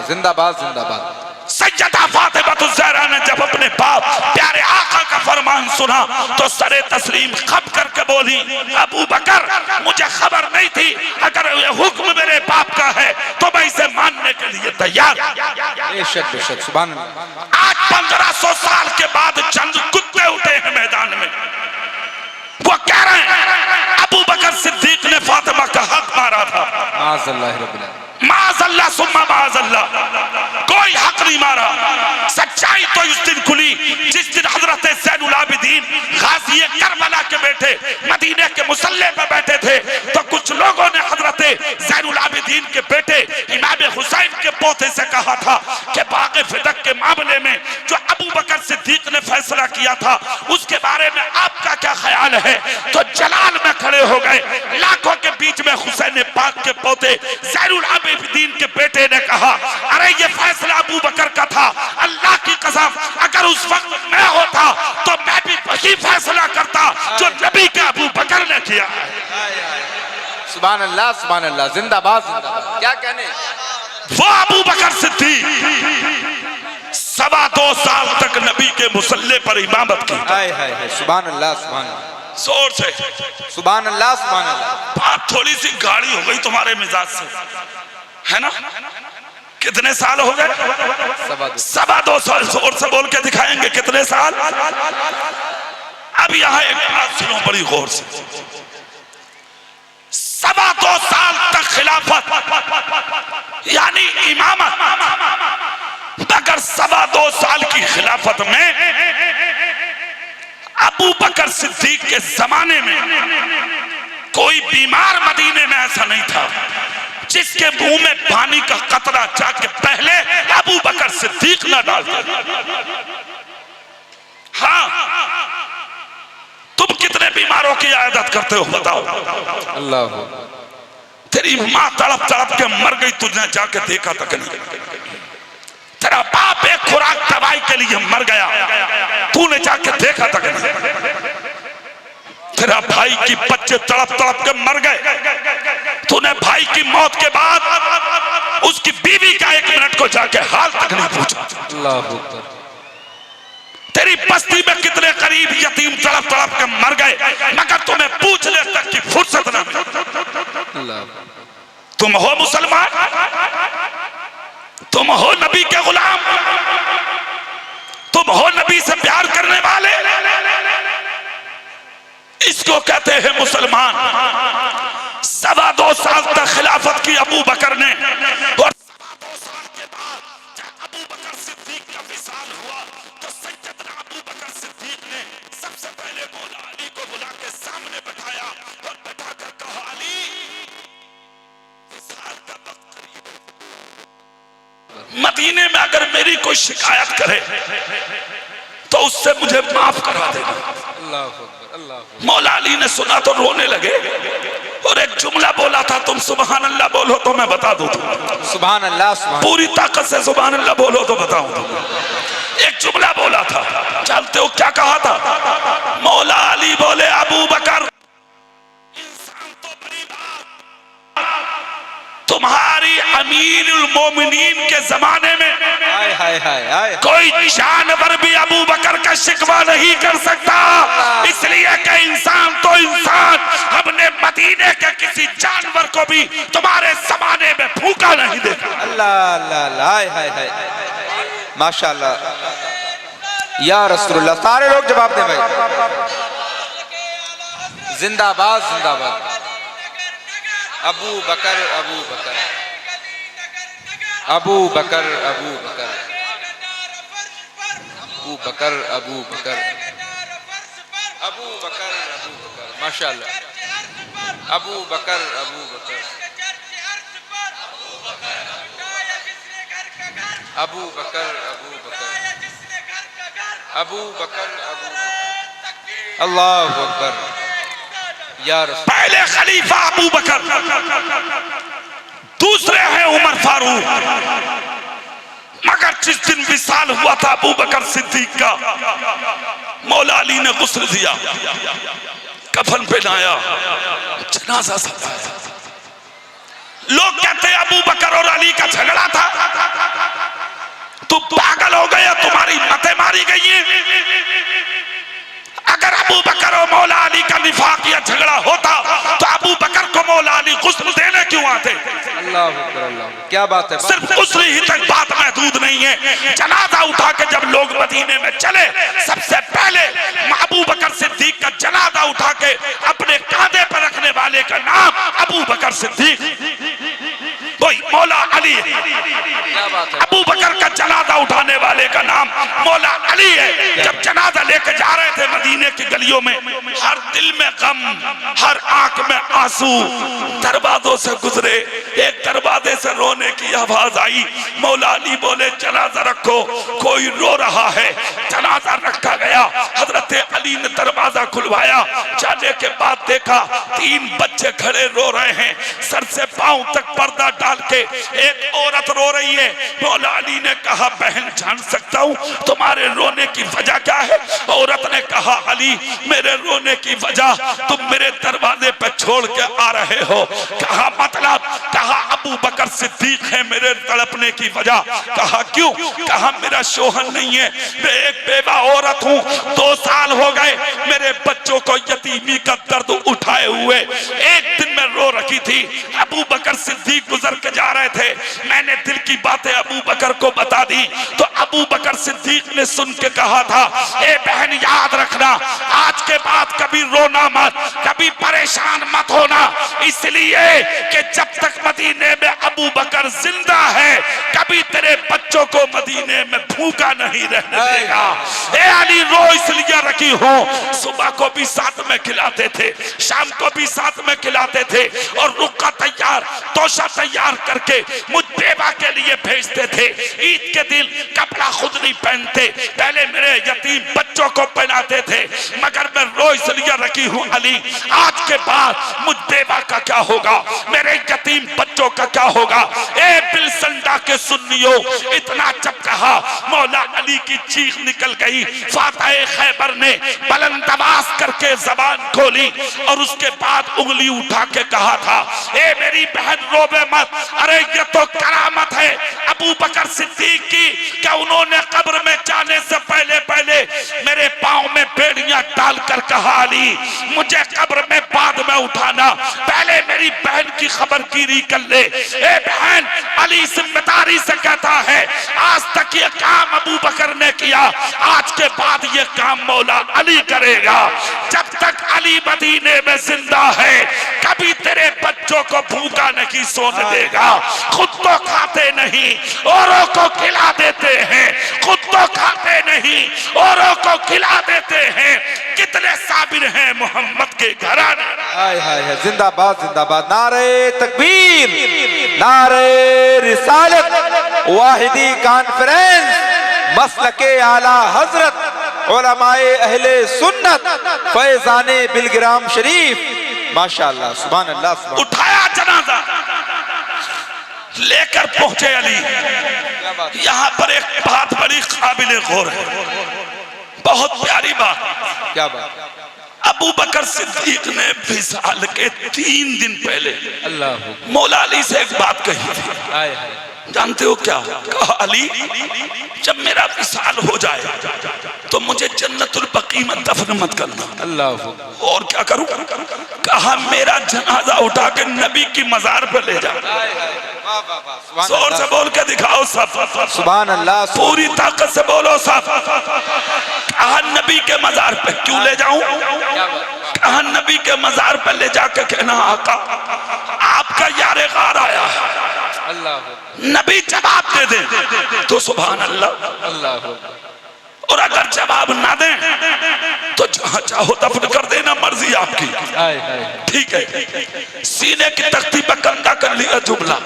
जिंदाबाद जिंदाबाद। सैयदा फातिमा ज़हरा ने जब अपने बाप प्यारे आका का फरमान सुना तो सरे तस्लीम खप करके बोली, अबू बकर मुझे खबर नहीं थी, अगर ये हुक्म मेरे बाप का है तो मैं इसे मानने के लिए तैयार। बेशक बेशक, सुभान अल्लाह। आज 1500 साल के बाद चंद कुत्ते उठे हैं मैदान में, वो कह रहे हैं अबू बकर सिद्दीक ने फातिमा का हक मारा था। माज़अल्लाह रब्बिल आलमीन, माज़अल्लाह सुम्मा माज़अल्लाह, कोई हक नहीं मारा। सच्चाई तो उस दिन खुली जिस दिन हजरत ज़ैनुल आबिदीन गाज़ी करबला के बेटे मदीने के मुसल्ले पर बैठे थे तो कुछ लोगों ने हजरत ज़ैनुल आबिदीन के बेटे इमाम हुसैन के पोते से कहा था कि बाग़े फिदक के मामले में जो अबू बकर सिद्दीक ने फैसला किया था उसके बारे में आपका क्या ख्याल है? तो जलाल में खड़े हो गए, लाखों के बीच में हुसैन पाक के पोते ज़ैनुल आबिदीन के बेटे ने कहा, अरे ये फैसला अबू बकर का था, अल्लाह की कसम अगर उस वक्त मैं होता तो मैं भी वही फैसला करता जो नबी का अबू बकर ने किया। सुभान अल्लाह, जिंदाबाद जिंदाबाद। क्या कहने, वो अबू बकर सिद्दीक 2.25 साल तक नबी के मुसल्ले पर इमामत की। हाय हाय हाय, सुभान अल्लाह सुभान अल्लाह, जोर से सुभान अल्लाह सुभान अल्लाह। बात थोड़ी सी गाढ़ी हो गई तुम्हारे मिजाज से, है ना? कितने साल हो गए? 2.25 साल। जोर से बोल के दिखाएंगे कितने साल। अब यहाँ एक बात सुनो बड़ी गौर से, 2.25 साल तक खिलाफत यानी इमामत, मगर 2.25 साल की खिलाफत में अबू बकर सिद्दीक के जमाने में कोई बीमार मदीने में ऐसा नहीं था जिसके मुंह में पानी का कतरा जाके पहले अबू बकर सिद्दीक न डालते। हाँ, तुम कितने बीमारों की आदत करते हो बताओ? अल्लाह, तेरी माँ तड़प तड़प के मर गई, तुझने जाके देखा तक नहीं। तेरा बाप एक खुराक दवाई के लिए मर गया, तूने जाके देखा तक नहीं। तेरा भाई की बच्चे तड़प तड़प के मर गए, तूने भाई की मौत के बाद उसकी बीवी का 1 मिनट को जाके हाल तक नहीं पूछा। अल्लाह, तेरी बस्ती में कितने करीब यतीम तड़प तड़प के मर गए, मगर तुम्हें पूछने तक की फुर्सत न मिली। तुम हो मुसलमान, तुम हो नबी के गुलाम, तुम हो नबी से प्यार करने वाले, इसको कहते हैं मुसलमान। 2.25 साल तक खिलाफत की अबू बकर ने, और 2.25 साल के बाद जब अबू बकर सिद्दीक का विसाल हुआ तो सैयदना अबू बकर सिद्दीक ने सबसे पहले मौला अली को बुला के सामने बैठाया और बैठाकर कहा, अली विसाल का वक्त करीब है, मदीने में अगर मेरी कोई शिकायत करे तो उससे मुझे माफ करा देना। मौला अली ने सुना तो रोने लगे और एक जुमला बोला था, तुम सुभान अल्लाह बोलो तो मैं बता दूं। सुभान अल्लाह, पूरी ताकत से सुभान अल्लाह बोलो तो बताऊं। एक जुमला बोला था, जानते हो क्या कहा था? मौला अली बोले, अबू बकर इंसान तो बड़ी बात, तुम्हारी अमीरुल मोमिनीन के जमाने में हाय हाय हाय हाय, कोई जानवर भी अबू बकर का शिकवा नहीं कर सकता, इसलिए कि इंसान तो इंसान, हमने मदीने के किसी जानवर को भी तुम्हारे जमाने में भूखा नहीं देखा। अल्लाह अल्लाह, हाय हाय हाय, माशाअल्लाह या रसूलुल्लाह। सारे लोग जवाब दें भाई, जिंदाबाद जिंदाबाद। अबू बकर अबू बकर अबू बकर अबू बकर अबू बकर अबू बकर अबू बकर अबू बकर, माशाअल्लाह। अबू बकर अबू बकर अबू बकर अबू बकर अबू बकर अबू, अल्लाहु अकबर। या रसूल। पहले खलीफा अबू बकर, दूसरे हैं उमर फारूक। मगर जिस दिन विसाल हुआ था अबू बकर सिद्दीक का, मौला अली ने गुस्ल दिया, कफन पहनाया, जनाजा सजाया। लोग कहते हैं अबू बकर और अली का झगड़ा था। तुम पागल हो गए, तुम्हारी मतें मारी गई हैं। अगर अबू बकर और मौला अली का निफाक या झगड़ा होता तो अबू बकर को मौला अली गुस्ल देने क्यों आते? अल्लाह अकबर, अल्लाह। क्या बात है। सिर्फ गुस्ल ही तक बात महदूद नहीं है। जनाजा उठा के जब लोग मदीने में चले, सबसे पहले अबू बकर सिद्दीक का जनाजा उठा के अपने कांधे पर रखने वाले का नाम अबू बकर सिद्दीक, कोई मौला अली है। क्या बात है। अबू बकर का जनाजा उठाने वाले का नाम मौला अली है। जब जनाजा लेकर जा रहे थे मदीने की गलियों में, हर दिल में गम, हर आंख में आंसू, दरवाजों से गुजरे, एक दरवाजे से रोने की आवाज आई। मौला अली बोले जनाजा रखो, कोई रो रहा है। जनाजा रखा गया। हजरत अली ने दरवाजा खुलवाया। जाने के बाद देखा 3 बच्चे खड़े रो रहे हैं, सर से पांव तक पर्दा डाल के। एक औरत रो रही है। मौला अली ने कहा बहन जान सकता हूँ तुम्हारे रोने की वजह क्या है? औरत ने कहा अली मेरे रोने की वजह तुम मेरे दरवाजे पे छोड़ के आ रहे हो। कहा मतलब? कहा अबू बकर सिद्दीक है मेरे तड़पने की वजह। कहा क्यों? कहा मेरा शोहर नहीं है, मैं एक बेवा औरत हूँ, 2 साल हो गए मेरे बच्चों को यतीमी का दर्द उठाए हुए। एक दिन मैं रो रखी थी, अबू बकर सिद्दीक गुजर के जा रहे थे, मैंने दिल की बातें अबू बकर को बता दी तो अबू बकर सिद्दीक ने सुन के कहा था ए बहन याद रखना आज के बाद कभी रोना मत, कभी परेशान मत होना, इसलिए कि जब तक मदीने में अबू बकर जिंदा है कभी तेरे बच्चों को मदीने में भूखा नहीं रहने देगा। ए अली रो इसलिए रखी हूँ, सुबह को भी साथ में खिलाते थे, शाम को भी साथ में खिलाते थे और रुक्का तैयार तोशा तैयार करके मुझ बेवा के लिए भेजते थे। ईद के दिन कपड़ा खुद नहीं पहनते, पहले मेरे यतीम बच्चों को पहनाते थे। मगर मैं रो इसलिए रखी हूँ अली आज के बाद मुझ बेवा का क्या होगा, मेरे यतीम बच्चों का क्या होगा। ए बिलसंडा के सुन्नियों, इतना जब कहा मौला अली की चीख निकल गई। फातह खैबर ने बुलंद आवाज करके जबान खोली और उसके बाद उंगली उठा के कहा था ए मेरी बहन रोबे मत, अरे ये तो करामत है अबू बकर सिद्दीक की क्या उन्होंने कब्र में जाने से पहले पहले मेरे पांव में बेड़ियां डालकर कहा अली मुझे कब्र में बाद में उठाना, पहले मेरी बहन की खबरगिरी कर ले। ए बहन अली जिम्मेदारी से कहता है आज तक ये काम अबू बकर ने किया, आज के बाद ये काम मौला अली करेगा। जब तक अली मदीने में जिंदा है कभी तेरे बच्चों को भूखा नहीं सोने देगा। खुद तो खाते नहीं औरों को खिला देते हैं, खुद तो खाते नहीं औरों को खिला देते हैं। कितने साबिर हैं मोहम्मद के घराने। हाय हाय हाय, जिंदाबाद जिंदाबाद, नारे तकबीर, नारे रिसालत, वाहिदी कॉन्फ्रेंस, मसलके आला हजरत, उलमाए अहले सुन्नत, फैजाने बिलग्राम शरीफ, माशाअल्लाह, सुभान अल्लाह, सुभान। उठाया जनाजा, लेकर पहुंचे अली। यहाँ पर एक बात बड़ी काबिल गौर है, बहुत प्यारी बात। क्या बात? अबू बकर सिद्दीक ने विसाल के 3 दिन पहले अल्लाह मौला अली से एक बात कही थी। हाय हाय। जानते हो क्या? कहा अली जब मेरा विसाल हो जाए तो मुझे जन्नतुल बकी में दफन मत करना। अल्लाह। और क्या करूं? कहा मेरा जनाजा उठा के नबी की मजार पर ले जा। जोर से बोल के दिखाओ सब, सुभान अल्लाह, पूरी ताकत से बोलो सब। कहा नबी के मजार पे क्यों ले जाऊं? कहा नबी के मजार पर ले जाकर कहना आका आपका यारे गार आया है, अल्लाह। नबी जवाब दे दे तो सुभान अल्लाह, अल्लाह। और अगर जवाब ना दें तो जहां चाहो दफन कर देना, मर्जी आपकी। हाय हाय। ठीक है, सीने की तख्ती पर कंधा कर लिया जुमला।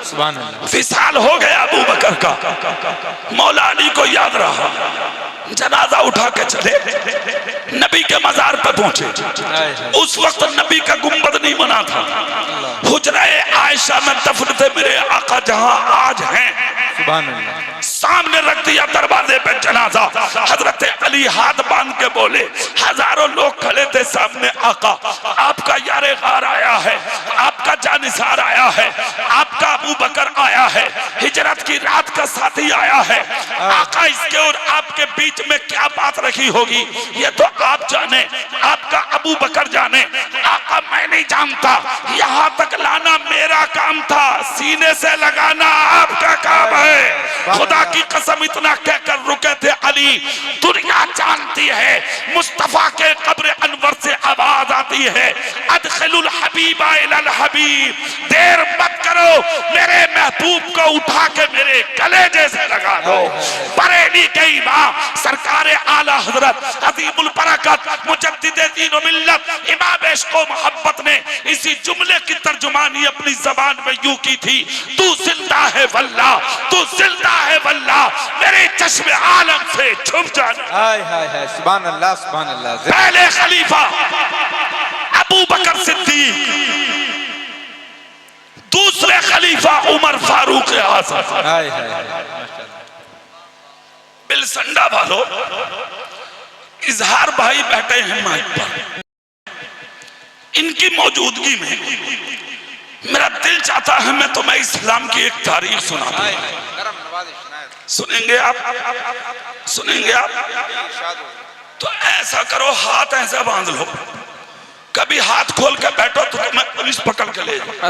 सुभान अल्लाह। विसाल हो गया अबू बकर का। मौला अली को याद रहा जनाजा उठा के चले, नबी के मजार पर पहुंचे। उस वक्त नबी का गुंबद नहीं बना था, हुजरा-ए आयशा में दफन थे मेरे आका जहां आज हैं। सुभान अल्लाह। सामने रख दिया दरवाजे पे जनाजा। हजरत अली हाथ बांध के बोले, हजारों लोग खड़े थे सामने, आका आपका यारे गार आया है, आपका जानिसार आया है, आपका अबू बकर आया है, हिजरत की रात का साथी आया है। आका इसके और आपके बीच में क्या बात रखी होगी ये तो आप जाने, आपका अबू बकर जाने। आका मैं नहीं जानता, यहाँ तक लाना मेरा काम था, सीने से लगाना आपका काम है। खुदा की कसम इतना कहकर रुके थे अली। दुनिया जानती है मुस्तफा के कब्र अनवर से आवाज आती है, अदखिलुल हबीबा इलल हबीब, देर मत करो, मेरे महबूब को उठा के मेरे गले जैसे लगा दो। बरेली के इमाम सरकार आला हजरत अजीमुल बरकत मुजद्दिदे दीन व मिल्लत इमाम इश्क व मोहब्बत ने इसी जुमले की तर्जुमानी अपनी जबान में यूं की थी, तू जिंदा है वल्लाह, तू जिंदा है वल्लाह, मेरे चश्मे आलम से छुप जाना। हाय हाय हाय, सुभान अल्लाह सुभान अल्लाह। पहले खलीफा अबू बकर सिद्दीक, दूसरे खलीफा उमर फारूक आज़म। हाय हाय हाय, बिलसंडा वालों, इजहार भाई बैठे हैं माइक पर, इनकी मौजूदगी में मेरा दिल चाहता है मैं तुम्हें इस्लाम की एक तारीख सुनाता हूं। सुनेंगे आप? सुनेंगे आप? तो ऐसा करो, हाथ ऐसे बांध लो, कभी हाथ खोल के बैठो तो तुम्हें पुलिस पकड़ के ले जाए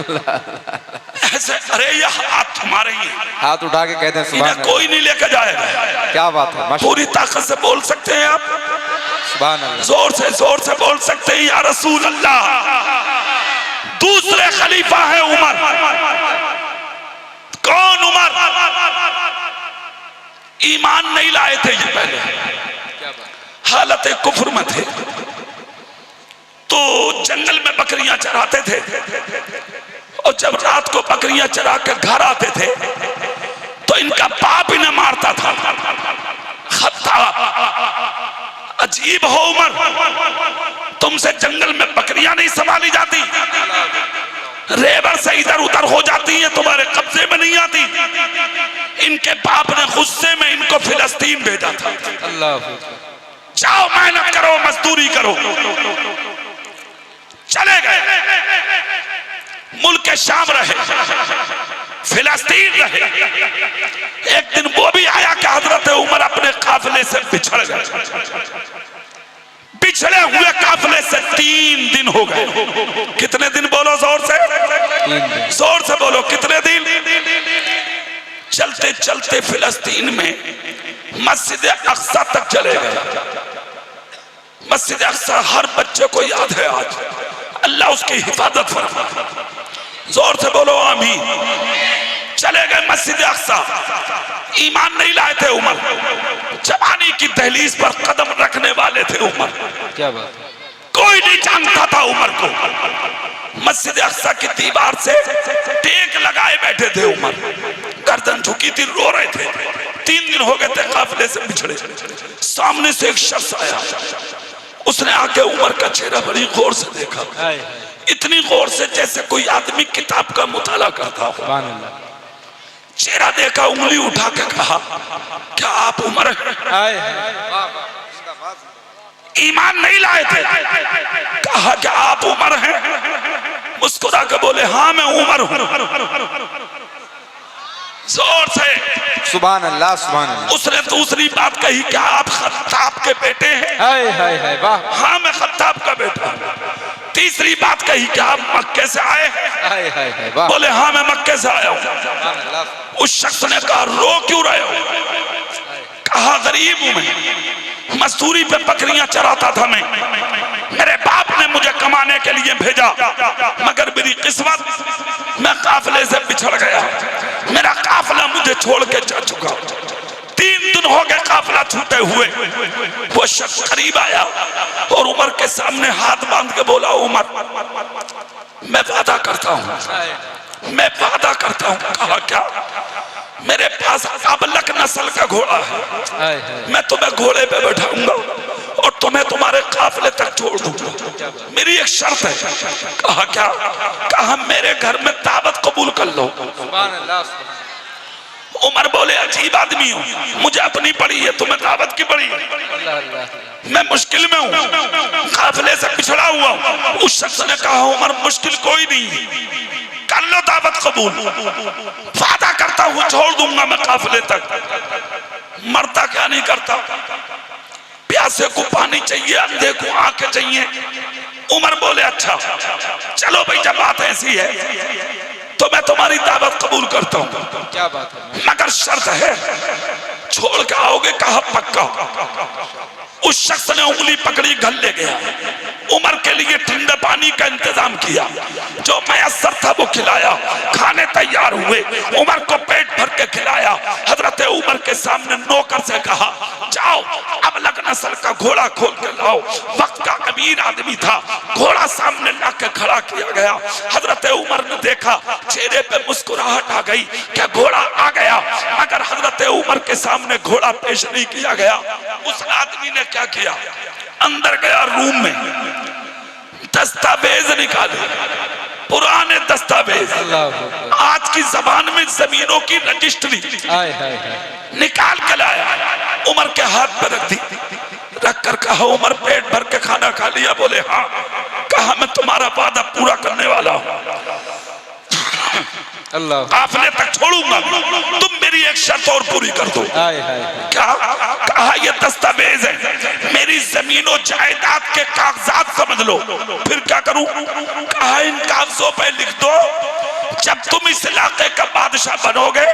ऐसे। अरे ये हाथ तुम्हारे ही है, हाथ उठा के कहते हैं सुभान अल्लाह। कोई नहीं लेकर जाएगा। क्या बात है, पूरी ताकत से बोल सकते हैं आप, सुभान अल्लाह। जोर से बोल सकते हैं या रसूल अल्लाह। दूसरे खलीफा है उमर। कौन उमर? ईमान नहीं लाए थे ये पहले, हालत कुफ्र में थे, तो जंगल में बकरियां चराते थे, और जब रात को बकरियां चरा के घर आते थे तो इनका बाप इन्हें मारता था। खत्ता अजीब हो उमर, तुमसे जंगल में बकरियां नहीं संभाली जाती, रेबर से इधर उधर हो जाती है, तुम्हारे कब्जे में नहीं आती। इनके बाप ने गुस्से में इनको फिलिस्तीन भेजा था। अल्लाह, जाओ मेहनत करो, मजदूरी करो। चले गए, मुल्क शाम रहे, फिलिस्तीन रहे। एक दिन वो भी आया कि हजरत उमर अपने काफिले से बिछड़ गए। पिछड़े हुए काफिले से 3 दिन हो गए। कितने दिन बोलो जोर से, जोर से बोलो, कितने दिन? चलते चलते फिलिस्तीन में मस्जिद अक्सा तक चले गए। मस्जिद अक्सा हर बच्चे को याद है आज, अल्लाह उसकी हिफाजत फरमा। जोर से बोलो आमीन। चले गए मस्जिद अक्सा, ईमान नहीं लाए थे उमर, जवानी की दहलीज पर कदम रखने वाले थे उमर। क्या बात, कोई नहीं जानता था उमर को। मस्जिद अक्सा की दीवार से टेक लगाए बैठे थे उमर, गर्दन झुकी थी, रो रहे थे। 3 दिन हो गए थे काफिले से बिछड़े। सामने से एक शख्स आया, उसने आके उमर का चेहरा बड़ी गौर से देखा, इतनी गौर से जैसे कोई आदमी किताब का मुताला करता हो। चेहरा देखा, उंगली उठा के कहा, क्या आप उमर हैं? ईमान नहीं लाए थे। कहा क्या आप उमर हैं? मुस्कुरा के बोले हाँ मैं उमर हूं। जोर से सुभान अल्लाह सुभान अल्लाह। उसने दूसरी बात कही, क्या आप खत्ताब के बेटे हैं? हाय हाय हाय, वाह। हाँ मैं खत्ताब का बेटा हूं। तीसरी बात कही, क्या आप मक्के से आए हैं? हाय हाय हाय, वाह। बोले हाँ मैं मक्के से आया हूं। उस शख्स ने कहा रो क्यों रहे हो? कहा गरीब हूं मैं, मजदूरी पे बकरियां चराता था मैं, मेरे बाप ने मुझे कमाने के लिए भेजा, मगर मेरी किस्मत, मैं काफिले से बिछड़ गया, मेरा काफिला मुझे छोड़ के जा चुका। 3 दिन हो गए काफिला छूटे हुए। वो शख्स करीब आया और उमर के सामने हाथ बांध के बोला, उमर मैं वादा करता हूं, मैं वादा करता हूं। कहा क्या? मेरे पास अबलक नस्ल का घोड़ा है, हाय हाय मैं तुम्हें घोड़े पे बैठाऊंगा और तुम्हें तुम्हारे काफिले तक छोड़ दूंगा। मेरी एक शर्त है। कहा क्या? कहा मेरे घर में दावत कबूल कर लो। सुभान अल्लाह सुभान अल्लाह। उमर बोले अजीब आदमी हूँ, मुझे अपनी पड़ी है, तुम्हें दावत की पड़ी है। अल्लाह अल्लाह। मैं मुश्किल में हूँ, काफिले से पिछड़ा हुआ हूँ। उस शख्स ने कहा उमर मुश्किल कोई नहीं, कर लो दावत कबूल, वादा करता हूँ छोड़ दूंगा मैं काफिले तक। मरता क्या नहीं करता। प्यासे को पानी चाहिए, अंधे को आंखें चाहिए। उमर बोले अच्छा चलो भाई, जब बात ऐसी है तो मैं तुम्हारी दावत कबूल करता हूँ, क्या बात है। मगर शर्त है, छोड़ के आओगे? कहा पक्का। उस शख्स ने उंगली पकड़ी, घर ले गया। उमर के लिए ठंडे पानी का इंतजाम किया, जो मैसर था वो खिलाया। खाने तैयार हुए, उमर को पेट भर के खिलाया। हजरत उमर के सामने नौकर से कहा जाओ अबलग नस्ल का घोड़ा खोल के लाओ। वक्त का अमीर आदमी था, घोड़ा सामने ला के खड़ा किया गया। हजरत उमर ने देखा, चेहरे पे मुस्कुराहट आ गई क्या घोड़ा आ गया, मगर हजरत उमर के सामने घोड़ा पेश नहीं किया गया। उस आदमी ने क्या किया, अंदर गया रूम में, दस्तावेज निकाले, पुराने दस्तावेज, आज की जबान में जमीनों की रजिस्ट्री हाय हाय हाय। निकाल के लाया। उमर के हाथ पे रख दी, रख कर कहा उमर पेट भर के खाना खा लिया? बोले हाँ। कहा मैं तुम्हारा वादा पूरा करने वाला हूँ, अल्लाह। काफिले तक छोड़ूंगा, तुम मेरी एक शर्त और पूरी कर दो। हाय हाय हाय। क्या? कहा ये दस्तावेज है, मेरी जमीनों जायदाद के कागजात समझ लो। फिर क्या करूं? कहा इन कागजों पे लिख दो जब तुम इस इलाके का बादशाह बनोगे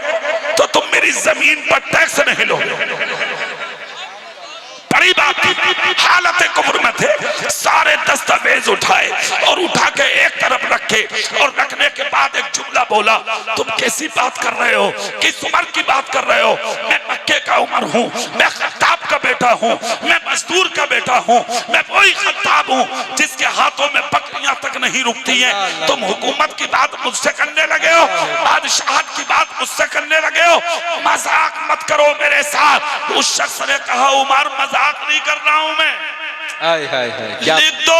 तो तुम मेरी जमीन पर टैक्स नहीं लोगे। बड़ी बात थी, हालत कुफ्र में थे। सारे दस्तावेज उठाए और उठा के एक तरफ रखे और रखने के बाद एक जुमला बोला, तुम कैसी बात कर रहे हो, किस उमर की बात कर रहे हो? मैं मक्के का उमर हूँ, मैं खत्ताब का बेटा हूँ, मैं मजदूर का बेटा हूँ, मैं वही खत्ताब हूँ जिसके हाथों में बकरियां तक नहीं रुकती हैं। तुम हुकूमत की बात मुझसे करने लगे हो, बादशाहत की बात मुझसे करने लगे हो, मजाक मत करो मेरे साथ। उस शख्स ने कहा उमर मजाक नहीं कर रहा हूं मैं, हाय हाय हाय। लिख दो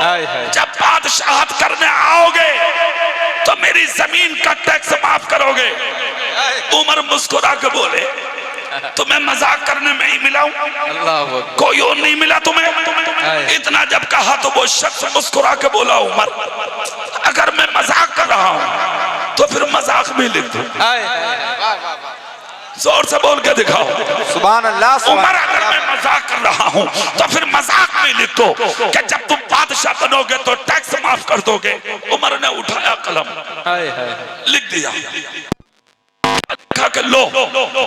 हाय हाय। जब बादशाहत करने आओगे तो मेरी जमीन का टैक्स माफ करोगे। उमर मुस्कुरा के बोले तुम्हें मजाक करने में ही मिला हूं, अल्लाह कोई और नहीं मिला तुम्हें? इतना जब कहा तो वो शख्स मुस्कुरा के बोला उमर अगर मैं मजाक कर रहा हूं तो फिर मजाक में लिख दो। हाय हाय। जोर से बोल के दिखाओ सुभान अल्लाह। उमर अगर मैं मजाक कर रहा हूं तो फिर मजाक में लिखो कि जब तुम बादशाह बनोगे तो टैक्स माफ कर दोगे। उमर ने उठाया कलम, हाय हाय। लिख दिया, कि लो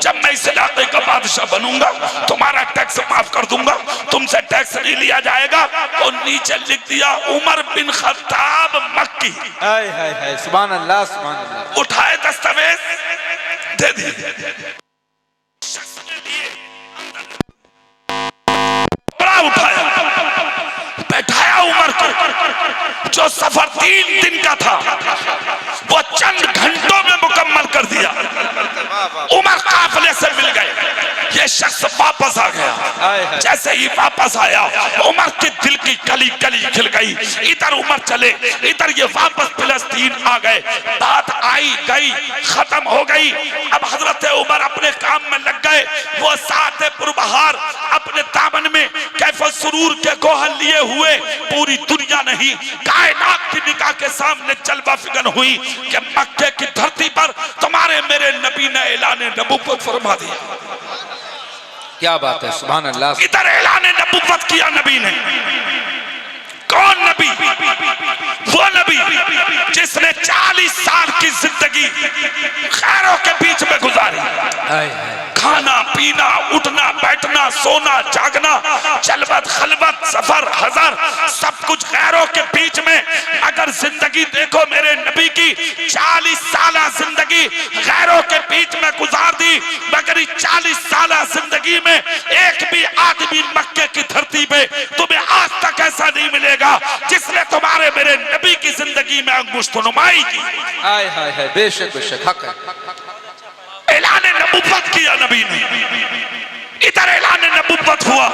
जब मैं इस इलाके का बादशाह बनूंगा तुम्हारा टैक्स माफ कर दूंगा, तुमसे टैक्स नहीं लिया जाएगा। और नीचे लिख दिया उमर बिन खत्ताब मक्की। हाय हाय हाय। सुभान अल्लाह सुभान अल्लाह। उठाए दस्तावेज दे दिए, बड़ा उठाया, बैठाया उमर को। जो सफर 3 दिन का था वो चंद घंटों में मुकम्मल कर दिया। उमर काफिले से मिल गए, ये शख्स वापस आ गया। जैसे ही वापस आया उमर के दिल की कली कली खिल गई। इधर उमर चले, इधर ये वापस फिलिस्तीन आ गए। बात आई गई, खत्म हो गई। अब हजरत उमर अपने काम में लग गए। वो साथ पुरबहार अपने दामन में कैफो सुरूर के गोहल लिए हुए, पूरी दुनिया नहीं कायनात की निगाह के सामने जलवा फिगन हुई कि मक्के की धरती पर तुम्हारे मेरे नबी ने ऐलान नबूवत फरमा दिया। क्या बात है, सुभान अल्लाह। इधर ऐलान नबूवत किया नबी ने। कौन नबी? वो नबी जिसने 40 साल की जिंदगी खैरों के बीच में गुजारी। खाना पीना, उठना बैठना, सोना जागना, चलबत खलबत, सफर हजर, सब कुछ खैरों के बीच में। अगर जिंदगी देखो मेरे नबी की, 40 साल जिंदगी खैरों के बीच में गुजार दी। मगर 40 साल जिंदगी में एक भी आदमी मक्के की धरती पे तुम्हें आज तक ऐसा नहीं मिलेगा जिसने तुम्हारे मेरे नबी की जिंदगी में अंगुष्ठ नुमाई की। हाय हाय हाय। बेशक बेशक हक है। नबुव्वत किया नबी ने, इधर ऐलान नबुव्वत हुआ,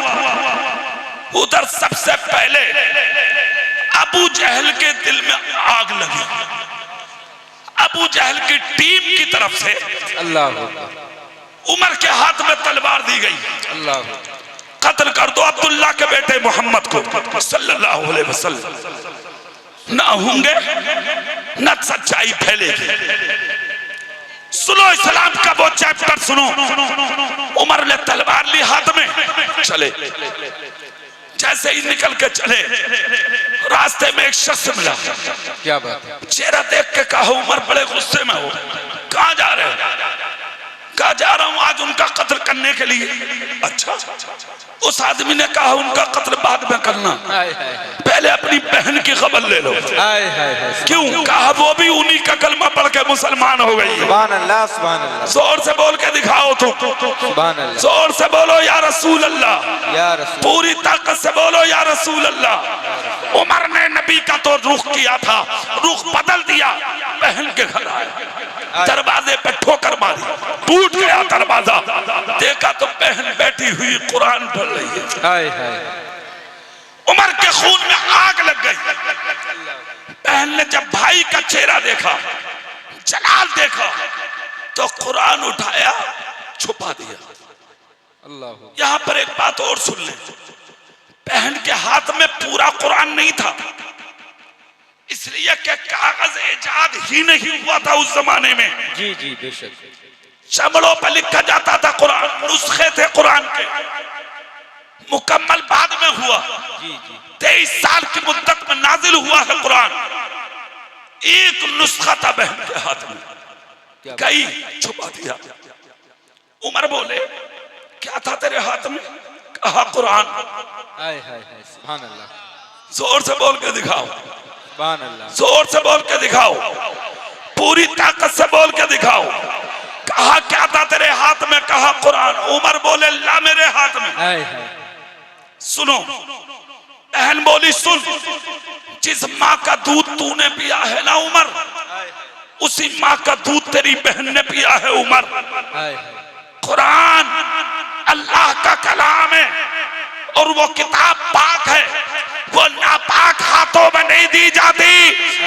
उधर सबसे पहले अबू जहल के दिल में आग लगी। अबू जहल की टीम की तरफ से अल्लाह उमर के हाथ में तलवार दी गई, अल्लाह कत्ल कर दो अब्दुल्ला के बेटे मोहम्मद को सल्लल्लाहु अलैहि वसल्लम। ना होंगे न सच्चाई फैलेगी। सुनो इस्लाम का वो चैप्टर सुनो। उमर ने तलवार ली हाथ में, चले। जैसे ही निकल के चले, रास्ते में एक शख्स मिला। क्या बात है? चेहरा देख के कहा उमर बड़े गुस्से में हो, कहाँ जा रहे हो? कहा जा रहा हूं आज उनका कत्ल करने के लिए। अच्छा। उस आदमी ने कहा उनका कत्ल बाद में करना, पहले अपनी बहन की खबर ले लो। क्यों? कहा वो भी उन्हीं का कलमा पढ़ के मुसलमान हो गई। सुभान अल्लाह, सुभान अल्लाह। जोर से बोल के दिखाओ तुम, सुभान अल्लाह। जोर से बोलो या रसूल अल्लाह, या रसूल। पूरी ताकत से बोलो या रसूल अल्लाह। उमर ने नबी का तो रुख किया था, रुख बदल दिया, बहन के घर आया, दरवाजे पे ठोकर मारी, टूट गया दरवाजा। देखा तो बहन बैठी हुई कुरान पढ़ रही है। हाय हाय। उमर के खून में आग लग गई। बहन ने जब भाई का चेहरा देखा, जलाल देखा, तो कुरान उठाया, छुपा दिया। अल्लाह। यहां पर एक बात और सुन ले, बहन के हाथ में पूरा कुरान नहीं था, इसलिए कि कागज इजाद ही नहीं हुआ था उस जमाने में। जी जी बेशक। चमड़ों पर लिखा जाता था कुरान, नुस्खे थे कुरान के, मुकम्मल बाद में हुआ। जी जी। 23 साल की मुद्दत में नाजिल हुआ है कुरान। एक नुस्खा था बहन के हाथ में, गई छुपा दिया। उमर बोले क्या था तेरे हाथ में? कहा कुरान। हाय हाय हाय। सुभान अल्लाह। जोर से बोल के दिखाओ, सुभान अल्लाह। जोर से बोल के दिखाओ, पूरी ताकत से बोल के दिखाओ। कहा क्या था तेरे हाथ में? कहा कुरान। उमर बोले ला मेरे हाथ में। हाय हाय। सुनो, बहन बोली सुन, जिस माँ का दूध तूने पिया है ना उमर, उसी माँ का दूध तेरी बहन ने पिया है उमर। हाय हाय। कुरान अल्लाह का कलाम है और वो किताब पाक है, वो नापाक हाथों में नहीं दी जाती।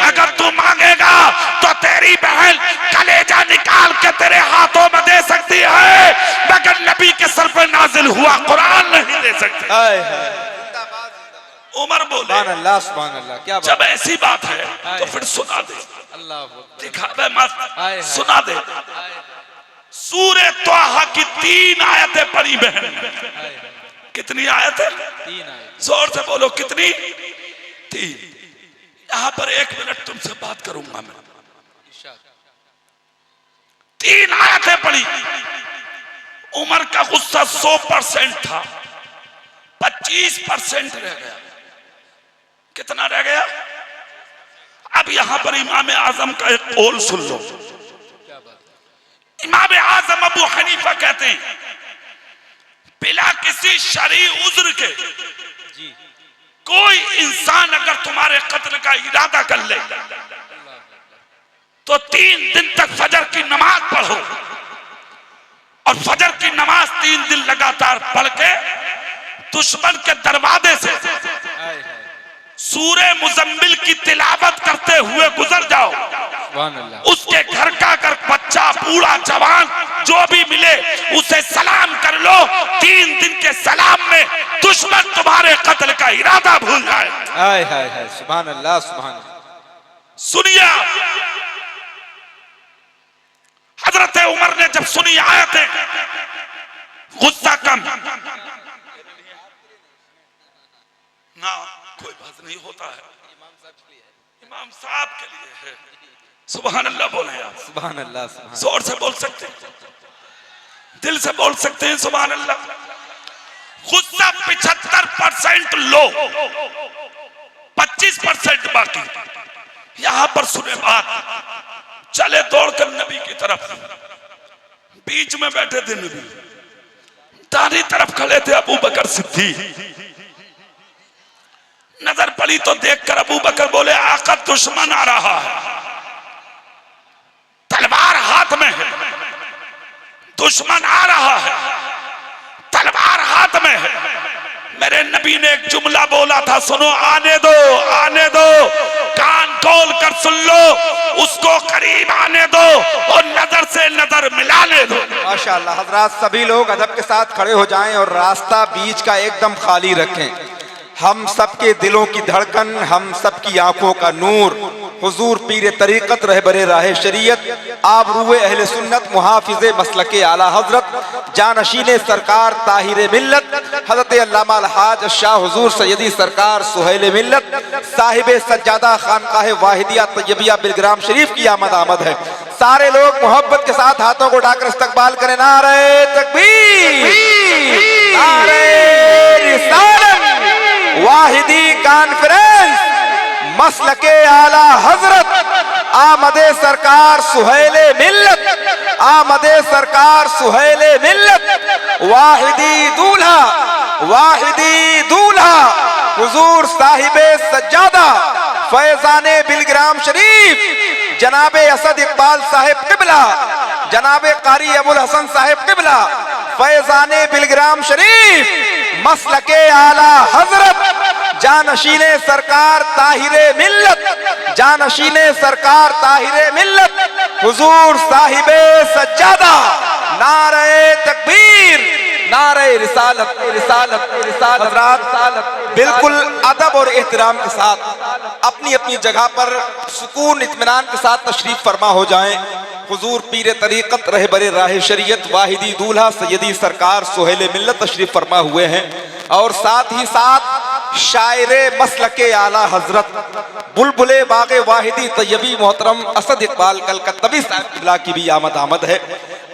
अगर तू मांगेगा तो तेरी बहन कलेजा निकाल के तेरे हाथों में दे सकती है, मगर नबी के सर पर नाजिल हुआ कुरान नहीं दे सकती। हाय हाय। उमर बोले सुभान अल्लाह, सुभान अल्लाह। क्या बात? जब ऐसी बात है तो फिर सुना दे, अल्लाह दिखावे मत, सुना दे। सूरे त्वाहा की 3 आयतें पढ़ी बहन ने। कितनी आयतें? 3 आयत। जोर से बोलो कितनी? 3। यहाँ पर 1 मिनट तुमसे बात करूंगा मैं। 3 आयतें पढ़ी। उमर का गुस्सा 100% था, 25% रह गया। कितना रह गया? अब यहां पर इमाम आजम का एक कौल सुन लो। इमाम आजम अबू हनीफा कहते हैं बिना किसी शरई उज्र के कोई इंसान अगर तुम्हारे कत्ल का इरादा कर ले तो 3 दिन तक फजर की नमाज पढ़ो, और फजर की नमाज 3 दिन लगातार पढ़ के दुश्मन के दरवाजे से सूरे मुजम्मिल की तिलावत करते हुए गुजर जाओ। उसके घर का अगर बच्चा बूढ़ा जवान जो भी मिले उसे सलाम कर लो, 3 दिन के सलाम में दुश्मन तुम्हारे कत्ल का इरादा भूल जाए। हाय हाय हाय। सुभान अल्लाह, सुभान अल्लाह। सुनिए, हजरत उमर ने जब सुनी आयतें, गुस्सा कम ना, कोई बात नहीं होता है, इमाम साहब के लिए है। सुभान अल्लाह बोले यार, सुभान अल्लाह, सुभान। जोर से बोल सकते हैं, दिल से बोल सकते हैं सुभान अल्लाह। गुस्सा 75% लो, 25% बाकी। यहां पर सुने बात, चले दौड़कर नबी की तरफ, बीच में बैठे थे नबी, दाहिनी तरफ खड़े थे अबू बकर सिद्दीक। नजर पड़ी तो देखकर अबू बकर बोले आका दुश्मन आ रहा है, तलवार हाथ में है, दुश्मन आ रहा है, तलवार हाथ में है। मेरे नबी ने एक जुमला बोला था, सुनो, आने दो, आने दो, कान खोल कर सुन लो, उसको करीब आने दो और नजर से नजर मिलाने दो। माशाअल्लाह। हजरात सभी लोग अदब के साथ खड़े हो जाएं और रास्ता बीच का एकदम खाली रखें। हम सबके दिलों की धड़कन, हम सबकी आंखों का नूर हुजूर पीर तरीक़त रहबरे राह शरीयत, आबरूए अहले सुन्नत, मुहाफिज़े मसलके आला हजरत, जानशीने सरकार ताहिर मिल्लत, हजरत अल्लामा अलहाज शाह हुजूर सैयदी सरकार सुहैल मिल्लत, साहिब सज्जादा खानकाह वाहिदिया तैयबिया बिलग्राम शरीफ की आमद है। सारे लोग मोहब्बत के साथ हाथों को उठाकर इस्तकबाल करें। नारे तकबीर, नारे रिसालत, वाहिदी कॉन्फ्रेंस, मसलके आला हजरत, आमदे सरकार सुहैले मिल्लत, आमदे सरकार सुहैले मिल्लत, वाहिदी दूल्हा, वाहिदी दूल्हा हुजूर साहिबे सज्जादा फैजाने बिलग्राम शरीफ, जनाबे असद इकबाल साहिब किबला, जनाबे कारी अबुल हसन साहिब किबला, फैजाने बिलग्राम शरीफ, मसलके आला हजरत, जानशीने सरकार ताहिरे मिल्लत, जानशीने सरकार ताहिरे मिल्लत, हुजूर साहिबे सज्जादा, नारे तकबीर, नारे रिसालत, रिसालत, रिसालत। हज़रात बिल्कुल अदब और एहतराम के साथ अपनी अपनी जगह पर सुकून इत्मीनान के साथ तशरीफ फरमा हो जाएं। हुजूर पीर तरीक़त रहबरे राह शरीयत वाहिदी दूल्हा सैयदी सरकार सुहैल मिल्लत तशरीफ फरमा हुए हैं और साथ ही साथ शायरे मसलके आला हजरत बुलबुले बागे वाहिदी तैयबी मोहतरम असद इकबाल कलकत्तवी साहब किबला की भी आमद है।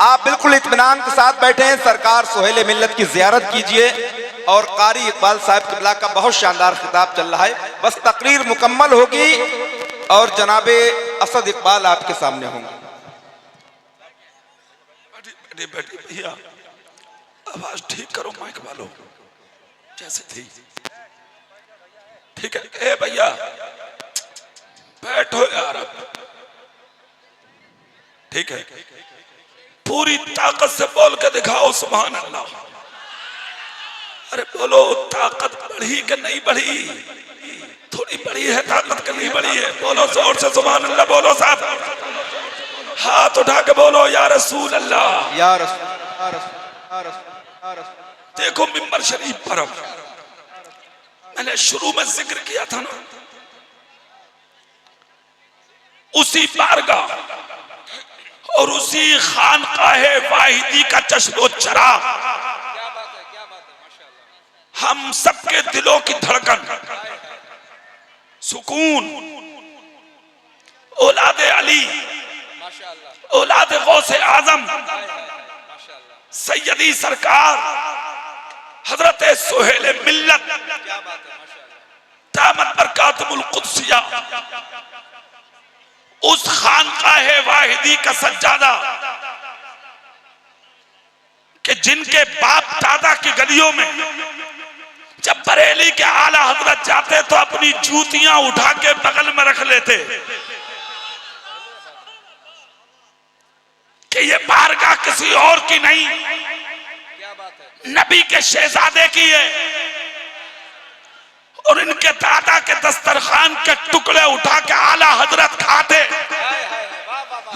आप बिल्कुल इत्मीनान के साथ बैठे हैं, सरकार सुहैल मिल्लत की ज़ियारत कीजिए और कारी इकबाल साहब किबला का बहुत शानदार खिताब चल रहा है। बस तकरीर मुकम्मल होगी और जनाबे असद इकबाल आपके सामने होंगे। बैठी भैया, आवाज ठीक करो, माइक वालों, जैसे थी ठीक है। ए भैया बैठो यार, ठीक है, पूरी ताकत से बोल के दिखाओ सुभान अल्लाह। अरे बोलो, ताकत बढ़ी कि नहीं बढ़ी? थोड़ी बढ़ी है ताकत, कि नहीं बढ़ी है? बोलो जोर से सुभान अल्लाह बोलो साहब, हाथ उठा के बोलो या रसूल अल्लाह, या रसूल, या रसूल, या रसूल, या रसूल। देखो मिंबर शरीफ पर मैंने शुरू में जिक्र किया था ना, उसी बारगाह और उसी खानकाहे वाहिदी का चश्मो चराग हम सबके दिलों की धड़कन, सुकून, औलादे अली, औलादे गौसे आजम सैयदी सरकार हजरत सुहैल मिल्लत दामत बरकातुल कुद्सिया, उस खानकाहे वाहिदी का सज्जादा कि जिनके बाप दादा की गलियों में जब बरेली के आला हजरत जाते तो अपनी जूतियां उठा के बगल में रख लेते कि ये बारगाह किसी और की नहीं, नबी के शहजादे की है। और इनके दादा के दस्तरखान के टुकड़े उठा के आला हजरत खाते।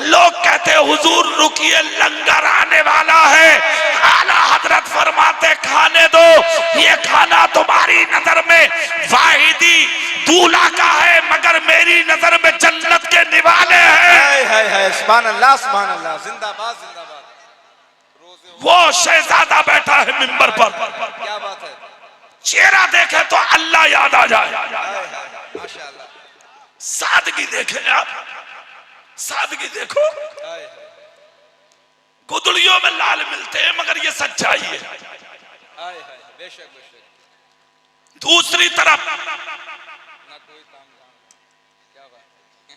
लोग कहते हुजूर रुकिए, लंगर आने वाला है। आला हजरत फरमाते खाने दो, ये खाना तुम्हारी नजर में वाहिदी दूल्हा का है, मगर मेरी नजर में जन्नत के निवाले हैं। सुभान अल्लाह, सुभान अल्लाह, जिंदाबाद, जिंदाबाद। वो शहजादा बैठा है मिंबर पर, क्या बात है, चेहरा देखे तो अल्लाह याद आ जाए। माशाअल्लाह। सादगी देखे आप, सादगी देखो, गुदड़ियों में लाल मिलते हैं मगर ये सच्चाई है। बेशक बेशक। दूसरी तरफ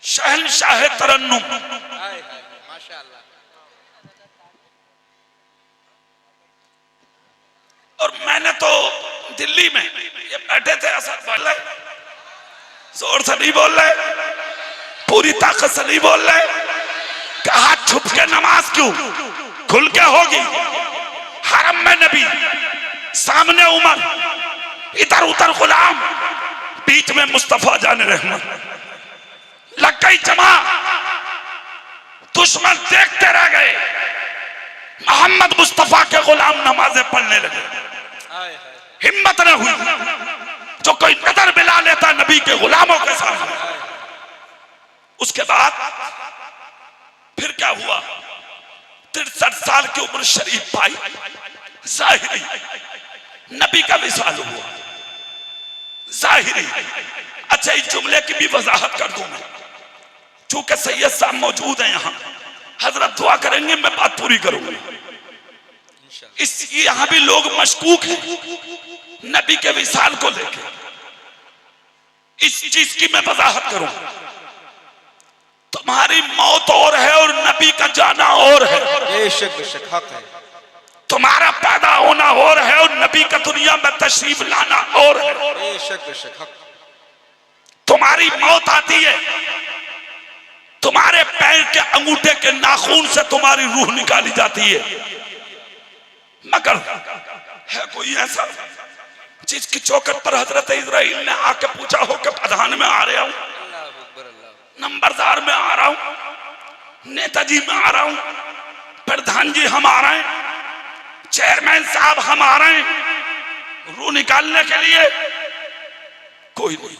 शहनशाह तरन्नुम, माशाअल्लाह। और मैंने तो दिल्ली में ये बैठे थे, असद बोल रहे, जोर से नहीं बोल रहे, पूरी ताकत से नहीं बोल रहे, कहा छुप के नमाज क्यों, खुल के होगी। हरम में नबी, सामने उमर, इधर उधर गुलाम, बीच में मुस्तफा जाने रहमत। लग गई जमा, दुश्मन देखते रह गए। मोहम्मद मुस्तफा के गुलाम नमाजें पढ़ने लगे। हिम्मत न हुई जो कोई नजर मिला लेता नबी के गुलामों के सामने। उसके बाद फिर क्या हुआ? 63 साल की उम्र शरीफ पाई, जाहिरी नबी का विसाल हुआ, जाहिरी। अच्छा, इस जुमले की भी वजाहत कर दूं मैं, चूंकि सैयद साहब मौजूद हैं यहाँ, हजरत दुआ करेंगे, मैं बात पूरी करूंगा। इस यहाँ भी लोग मशकूक हैं नबी के विसाल को लेकर। इस चीज की मैं वजाहत करूंगा। तुम्हारी मौत और है और नबी का जाना और है। बेशक बेशक हक है। तुम्हारा पैदा होना और है और नबी का दुनिया में तशरीफ लाना और है। बेशक बेशक हक। तुम्हारी मौत आती है, तुम्हारे पैर के अंगूठे के नाखून से तुम्हारी रूह निकाली जाती है, मगर है कोई ऐसा जिसकी चौखट पर हजरत इस्राइल ने आके पूछा हो कि प्रधान में आ रहा हूं, नंबरदार में आ रहा हूं, नेताजी में आ रहा हूं, प्रधान जी हम आ रहे हैं, चेयरमैन साहब हम आ रहे हैं रूह निकालने के लिए? कोई नहीं,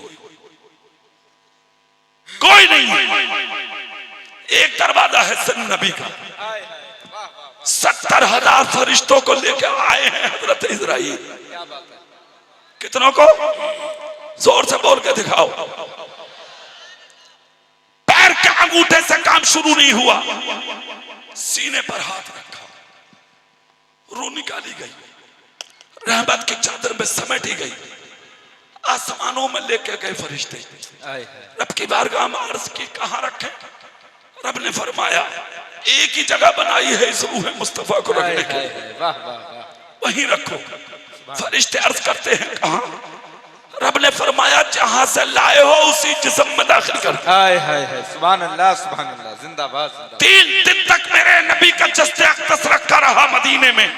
कोई नहीं। एक दरवाजा है सिर्फ नबी का। 70,000 फरिश्तों को लेकर आए हैं हजरत इस्राइल। कितनों को? जोर से बोल के दिखाओ। पैर के अंगूठे से काम शुरू नहीं हुआ, सीने पर हाथ रखा, रूह निकाली गई, रहमत की चादर में समेटी गई, आसमानों में लेके गए फरिश्ते। रब की बारगाह में अर्ज की कहां रखे? रब ने फरमाया एक ही जगह बनाई है इस रूह मुस्तफा को रखने की, वहीं रखो। फरिश्ते अर्ज करते हैं कहां? रब ने फरमाया जहां से लाए हो उसी जिस्म में दाखिल कर। सुभान अल्लाह सुभान अल्लाह, जिंदाबाद जिंदाबाद। 3 दिन तक मेरे नबी का जस्ते अक़दस रखा रहा मदीने में।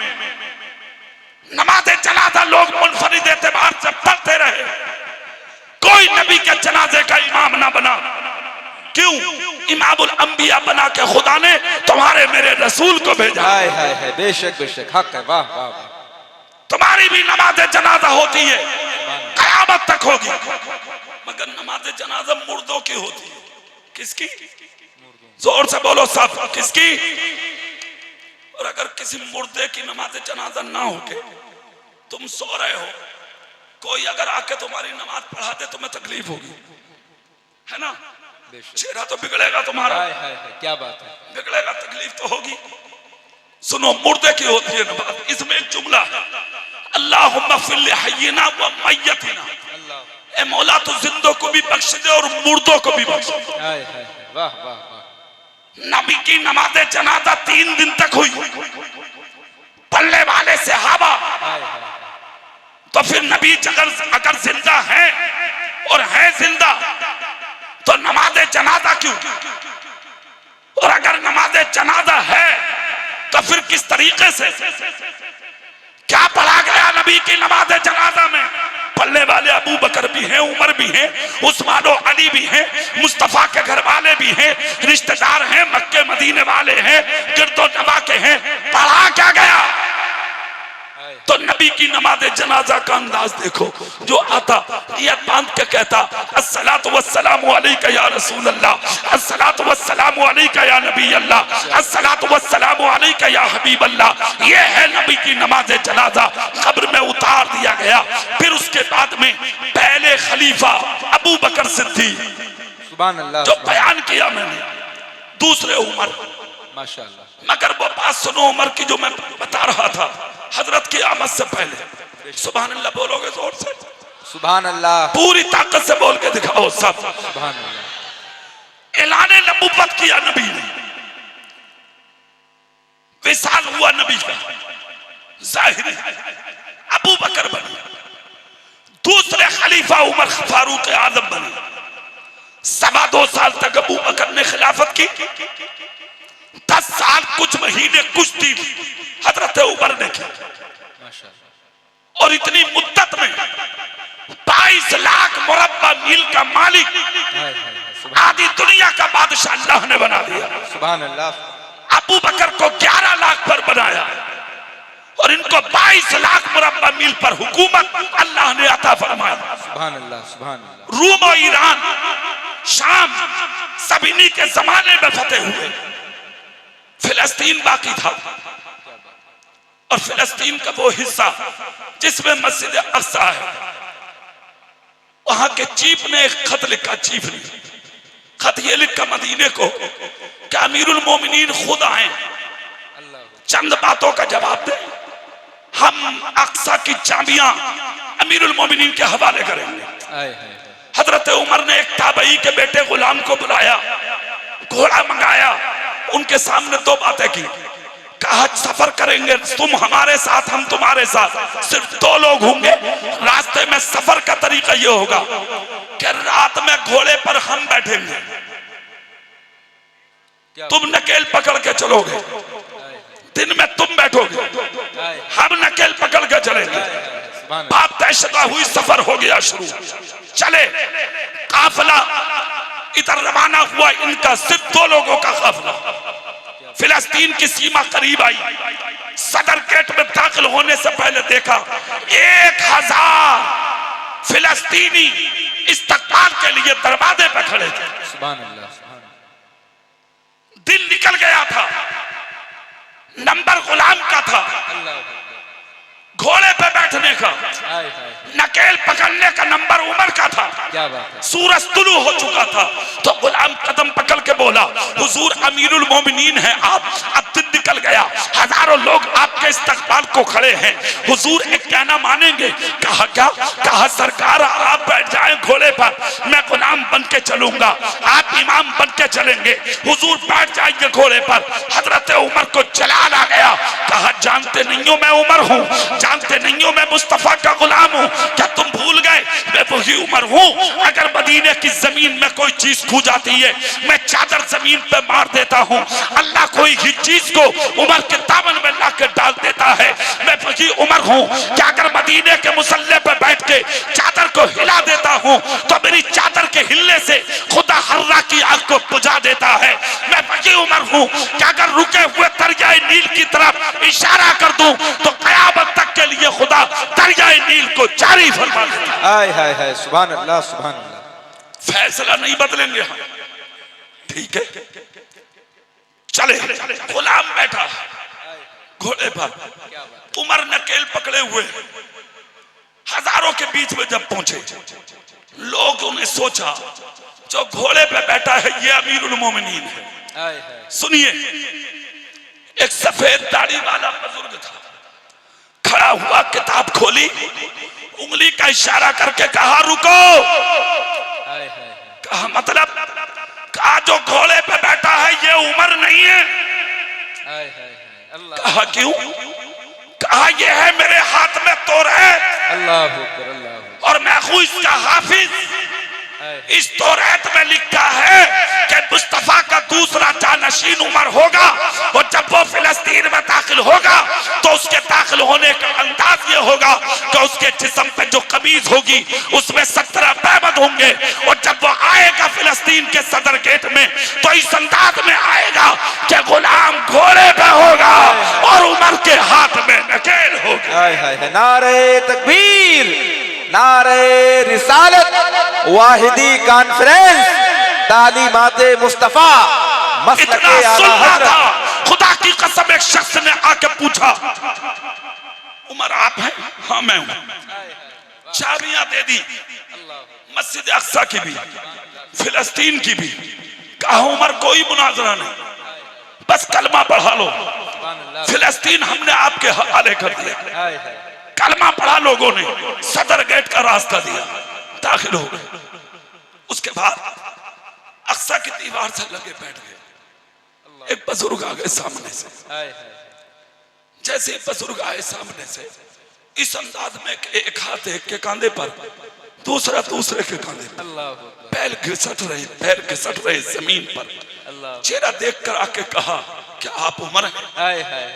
नमाज़े जनाजा लोग मुनफरिद एतबार से पढ़ते रहे, कोई नबी के जनाजे का इमाम ना बना। क्यों? इमामुल अंबिया बना के खुदा ने तुम्हारे मेरे रसूल को भेजा। बेशक बेशक हक है। वाह वाह। तुम्हारी भी नमाज़े जनाजा होती है, कयामत तक होगी, मगर नमाज़े जनाजा मुर्दों की होती है। किसकी? जोर से बोलो सब, किसकी? और अगर किसी मुर्दे की नमाज़े जनाजा ना होके तुम सो रहे हो, कोई अगर आके तुम्हारी नमाज पढ़ा दे तुम्हें तकलीफ होगी, है ना? चेहरा तो बिगड़ेगा तुम्हारा। क्या बात है, बिगड़ेगा, तकलीफ तो होगी। सुनो, मुर्दे की होती है नमाज। इसमें एक जुमला है, अल्लाहुम्मा फिल हय्यिना व मय्यतिना, ए मौला तू जिंदों को भी बख्श दे और मुर्दों को भी बख्श दे। वाह वाह वाह। नबी की नमाज़े जनाजा 3 दिन तक हुई, पढ़ने वाले सहाबा। तो फिर नबी अगर जिंदा है और है जिंदा तो नमाज़े जनाजा क्यों? और अगर नमाज़े जनाजा है तो फिर किस तरीके से, क्या पढ़ा गया नबी की नमाज़े जनाजा में? पढ़ने वाले अबू बकर भी हैं, उमर भी हैं, उस्मान और अली भी हैं, मुस्तफा के घर वाले भी हैं, रिश्तेदार हैं, मक्के मदीने वाले हैं, गिरदो नवा के हैं। पढ़ा क्या गया? तो नबी की नमाज़े जनाजा का अंदाज देखो। जो आता नियत बांध के कहता अस्सलातु वस्सलामु अलैका या रसूल अल्लाह, अस्सलातु वस्सलामु अलैका या नबी अल्लाह, अस्सलातु वस्सलामु अलैका या हबीब अल्लाह। ये है नबी की नमाज़े जनाजा। कब्र में उतार दिया गया। फिर उसके बाद में पहले खलीफा अबू बकर सिद्दीक, सुभान अल्लाह, जो बयान किया मैंने, दूसरे उमर, माशाअल्लाह। मगर वो बात सुनो उमर की जो मैं बता रहा था, हजरत की आमद से पहले। सुभान अल्लाह बोलोगे जोर से? सुभान अल्लाह, पूरी ताकत से बोल के दिखाओ सब। सुभान अल्लाह। ऐलाने नबुव्वत किया नबी ने, विसाल हुआ नबी का, जाहिर अबू बकर बने, दूसरे खलीफा उमर फारूक आजम बने। 2.25 साल तक अबू बकर ने खिलाफत की। 10 साल कुछ महीने कुश्ती हजरत उमर ने की, माशाअल्लाह। और इतनी मुद्दत में 22 लाख मुरब्बा मील का मालिक, हाय हाय आधी दुनिया का बादशाह अल्लाह ने बना दिया। सुभान अल्लाह। अबू बकर को 11 लाख पर बनाया और इनको 22 लाख मुरब्बा मील पर हुकूमत अल्लाह ने अता फरमाया। सुभान अल्लाह, सुभान अल्लाह। रूम और ईरान, शाम सब इन्हीं के जमाने में फतेह हुए। फिलिस्तीन बाकी था, और फिलिस्तीन का वो हिस्सा जिसमें मस्जिद अक्सा है, वहां के चीफ ने एक खत लिखा। चीफ ने खत ये लिखा मदीने को कि अमीरुल मोमिनीन खुद आए, चंद बातों का जवाब दे, हम अक्सा की चाबियां अमीरुल मोमिनीन के हवाले करेंगे। हाय हाय हजरत उमर ने एक ताबई के बेटे गुलाम को बुलाया, घोड़ा मंगाया, उनके सामने 2 बातें की। कहा सफर करेंगे तुम हमारे साथ, हम तुम्हारे साथ, सिर्फ 2 लोग होंगे। रास्ते में सफर का तरीका यह होगा कि रात में घोड़े पर हम बैठेंगे, तुम नकेल पकड़ के चलोगे, दिन में तुम बैठोगे, हम नकेल पकड़ के चलेंगे। बात तयशुदा हुई, सफर हो गया शुरू। चले, काफिला इधर रवाना हुआ, इनका सिर्फ 2 लोगों का काफिला। फिलिस्तीन की सीमा करीब आई, सदर गेट में दाखिल होने से पहले देखा 1000 फिलिस्तीनी इस्तकबाल के लिए दरवाजे पे खड़े थे। सुभान अल्लाह, सुभान अल्लाह। दिन निकल गया था, नंबर गुलाम का था, घोड़े पे बैठने का, हाय हाय नकेल पकड़ने का नंबर उमर का था। क्या बात है। सूरज तुलू हो चुका था तो गुलाम कदम पकड़ के बोला, हुजूर अमीरुल मोमिनीन है आप, अब दिन निकल गया, हजारों लोग आपके इस्तकबाल को खड़े हैं, हुजूर एक कहना मानेंगे? कहा क्या? कहा सरकार आप बैठ जाएं घोड़े पर, मैं गुलाम बन के चलूंगा, आप इमाम बन के चलेंगे, हुजूर बैठ जाएंगे घोड़े पर। हजरत उमर को जलाल आ गया, कहा जानते नहीं हो मैं उमर हूँ, जानते नहीं हो मैं मुस्तफा का गुलाम हूँ, क्या तुम भूल गए मैं वही उमर हूँ? अगर मदीने की जमीन में कोई चीज खो जाती है मैं चादर जमीन पे मार देता हूँ, अल्लाह कोई ही चीज को उमर के दामन में ला के डाल देता है, मैं वही उमर हूँ। क्या अगर मदीने के मुसल्ले पे बैठ के चादर को हिला देता हूँ तो मेरी चादर के हिलने से खुदा हर्रा की आग को बुझा देता है, मैं वही उमर हूँ। क्या अगर रुके हुए दरियाए नील की तरफ इशारा कर दूं तो कयामत तक के लिए खुदा दरियाए नील को जारी फरमा देता है। हाय हाय हाय, सुभान अल्लाह, सुभान अल्लाह। फैसला नहीं बदलेंगे हम, ठीक है? चले, गुलाम बैठा घोड़े पर, उमर नकेल पकड़े हुए, हजारों के बीच में जब पहुंचे लोगों ने सोचा जो घोड़े पे बैठा है ये अमीरुल मोमिनीन है। हाय हाय सुनिए, एक सफेद दाढ़ी वाला बुजुर्ग था, खड़ा हुआ, किताब खोली, उंगली का इशारा करके कहा रुको। हाय हाय कहा मतलब? कहा जो घोड़े पे बैठा है ये उमर नहीं है। हाय हाय अल्लाह कहा क्यों? कहा ये है मेरे हाथ में तौरात, अल्लाह अकबर, अल्लाह अकबर। और मैं हूं इसका हाफिज। इस तौरात में लिखा है कि मुस्तफा का दूसरा जानशीन उमर होगा, और जब वो फिलिस्तीन में दाखिल होगा तो उसके दाखिल होने का अंदाज ये होगा कि उसके जिस्म पे जो कमीज होगी उसमें 17 पैबंद होंगे, और जब वो आएगा फिलिस्तीन के सदर गेट में तो इस अंदाज में आएगा कि गुलाम घोड़े पे होगा और उमर के हाथ में नकेल होगी। हाय हाय हाय, नारे तकबीर, नारे रिसालत, वाहिदी कॉन्फ्रेंस, तालीमाते मुस्तफा, मसलके इतना आला सुनना हजरत। था, खुदा की कसम एक शख्स ने आके पूछा उमर आप हैं? हाँ मैं हूं। चाबियां दे दी, मस्जिद अक्सा की भी, फिलिस्तीन की भी। कहा उमर कोई मुनाजरा नहीं, बस कलमा पढ़ा लो, फिलिस्तीन हमने आपके हवाले कर दिया। हाय हाय कलमा पढ़ा लोगों ने, सदर गेट का रास्ता दिया, दाखिल हो गए। उसके बाद अक्सा की दीवार से लगे बैठ गए। एक बुजुर्ग आ गए सामने से, हाय हाय जैसे ही बुजुर्ग आए सामने से इस अंदाज में कि एक हाथ एक के कांधे पर, दूसरा दूसरे के कांधे पर, अल्लाह अकबर, पैर घिसट रहे जमीन पर। अल्लाह चेहरा देखकर आके कहा क्या आप उमर हैं? हाय हाय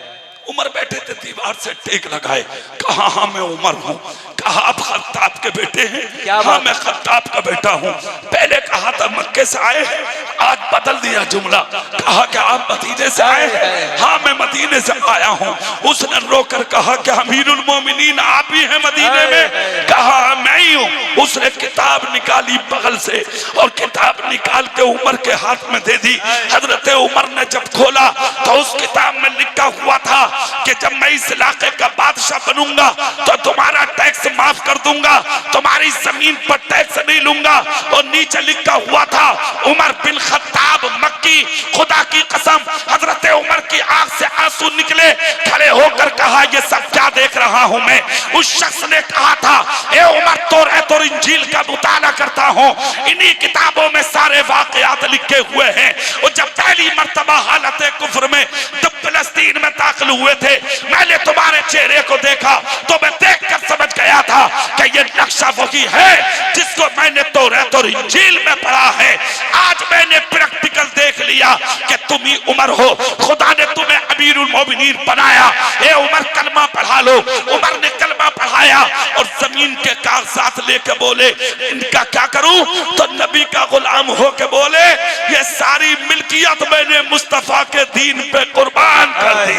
उमर बैठे थे, दीवार से टेक लगाए, कहा हाँ मैं उमर हूँ। कहा आप खत्ताब के बेटे हैं? क्या हाँ बात? मैं खत्ताब का बेटा हूँ। पहले कहा था मक्के से आए हैं, आज बदल दिया जुमला, कहा क्या आप मदीने से आए हैं? हाँ मैं मदीने से आया हूँ। उसने रोकर कहा क्या अमीरुल मोमिनीन आप ही हैं मदीने में? कहा मैं ही हूँ। उसने किताब निकाली बगल से और किताब निकाल के उमर के हाथ में दे दी। हजरत उमर ने जब खोला तो उस किताब में लिखा हुआ था कि जब मैं इस इलाके का बादशाह बनूंगा तो तुम्हारा टैक्स माफ कर दूंगा, तुम्हारी जमीन पर टैक्स नहीं लूंगा। और नीचे लिखा हुआ था उमर बिन खत्ताब मक्की। खुदा की कसम हजरत उमर की आंख से आंसू निकले, खड़े होकर कहा ये सब क्या देख रहा हूं मैं। उस शख्स ने कहा था ए उमर तौरात और इंजील का मुताला करता हूं, इन्हीं किताबों में सारे वाकयात लिखे हुए हैं। और जब पहली मर्तबा हालत कुफ्र में जब फिलिस्तीन में दाखिल हुए थे, मैंने तुम्हारे चेहरे को देखा तो मैं देखकर समझ गया था कि ये नक्शा वही है जिसको मैंने तौरात और इंजील में पढ़ा है। आज मैंने प्रैक्टिकल देख लिया कि तुम ही उमर हो। खुदा ने तुम्हें अमीरुल मोमिनीन बनाया। ए उमर कलमा पढ़ा लो। उमर ने कलमा पढ़ाया और जमीन के कागजात लेके बोले इनका क्या करूं? तो नबी का गुलाम होके बोले ये सारी मिल्कियत मैंने मुस्तफा के दीन पे कुर्बान कर दी।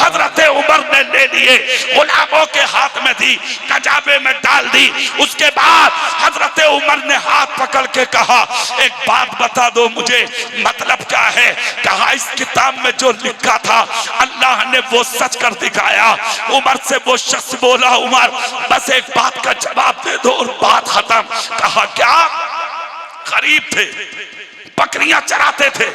हजरत उमर ने ले लिए, गुलामों के हाथ में दी, कजाबे में डाल दी। उसके बाद हजरत उमर ने हाथ पकड़ के कहा एक बात बता दो मुझे, मतलब क्या है? कहा इस किताब में जो लिखा था अल्लाह ने वो सच कर दिखाया। उमर से वो शख्स बोला उमर बस एक बात का जवाब दे दो और बात खत्म। कहा क्या? गरीब थे, बकरियां चराते थे,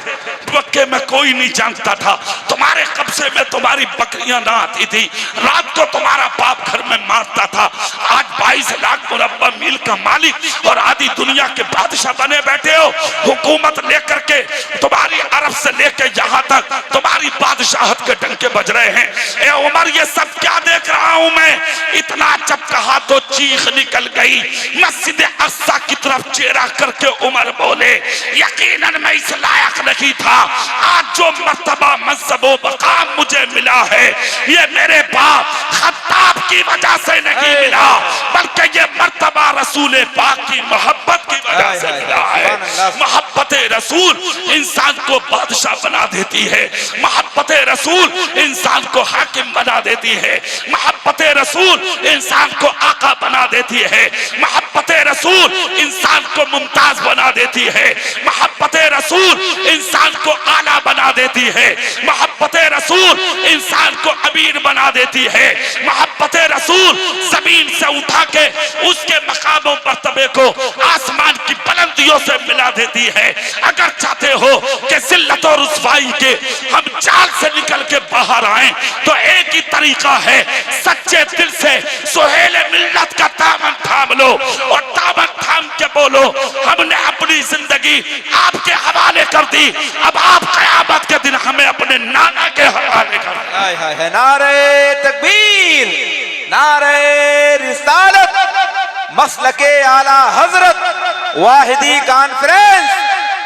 मक्के में कोई नहीं जानता था, तुम्हारे कब्जे में तुम्हारी बकरियां ना आती थी, रात को तुम्हारा बाप घर में मारता था। आज 22 लाख मुरब्बा मील का मालिक और आधी दुनिया के बादशाह बने बैठे हो। हुकूमत लेकर के तुम्हारी अरब से लेकर यहाँ तक तुम्हारी बादशाहत के डंके बज रहे हैं। ए उमर ये सब क्या देख रहा हूं मैं? इतना जब कहा तो चीख निकल गई। मस्जिद अक्सा की तरफ चेहरा करके उमर बोले यकीनन मैं इस लायक नहीं था। आज जो मर्तबा मनसब व मकाम मुझे मिला है ये मेरे बाप खत्ताब की वजह से नहीं मिला, बल्कि ये मर्तबा रसूल पाक की मोहब्बत की वजह से मिला है। मोहब्बत रसूल इंसान को बादशाह बना देती है। मोहब्बत रसूल इंसान को हाकिम बना देती है। मोहब्बत रसूल इंसान को आका बना देती है। मोहब्बत रसूल इंसान को मुमताज बना देती है। मोहब्बत रसूल इंसान को आला बना देती है। मोहब्बत रसूल इंसान को अमीर बना देती है। मोहब्बत रसूल जमीन से उठा के उसके मकाम मर्तबे को आसमान की बुलंदियों से मिला देती है। अगर चाहते हो कि जिल्लत और रुसवाई के हम जाल से निकल के बाहर आए तो एक ही तरीका है, सच्चे दिल से सुहेल मिल्लत का दामन थाम लो और दामन थाम के बोलो हमने अपनी जिंदगी आपके हवाले कर दी, अब आप क़यामत के दिन हमें अपने नाना के हवाले कर दो। हाय हाय हाय, नारे तकबीर, नारे रिसालत, मसलके आला हजरत, वाहिदी कॉन्फ्रेंस,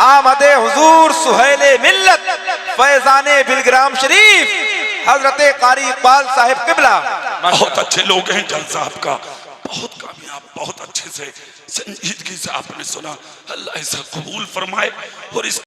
आमदे हुजूर सुहेले मिल्लत, फैजाने बिलग्राम शरीफ, हजरत कारी इकबाल साहिब किबला। बहुत अच्छे लोग हैं जल साहब का, बहुत कामयाब, बहुत अच्छे से संजीदगी से आपने सुना। अल्लाह इसे कबूल फरमाए और इस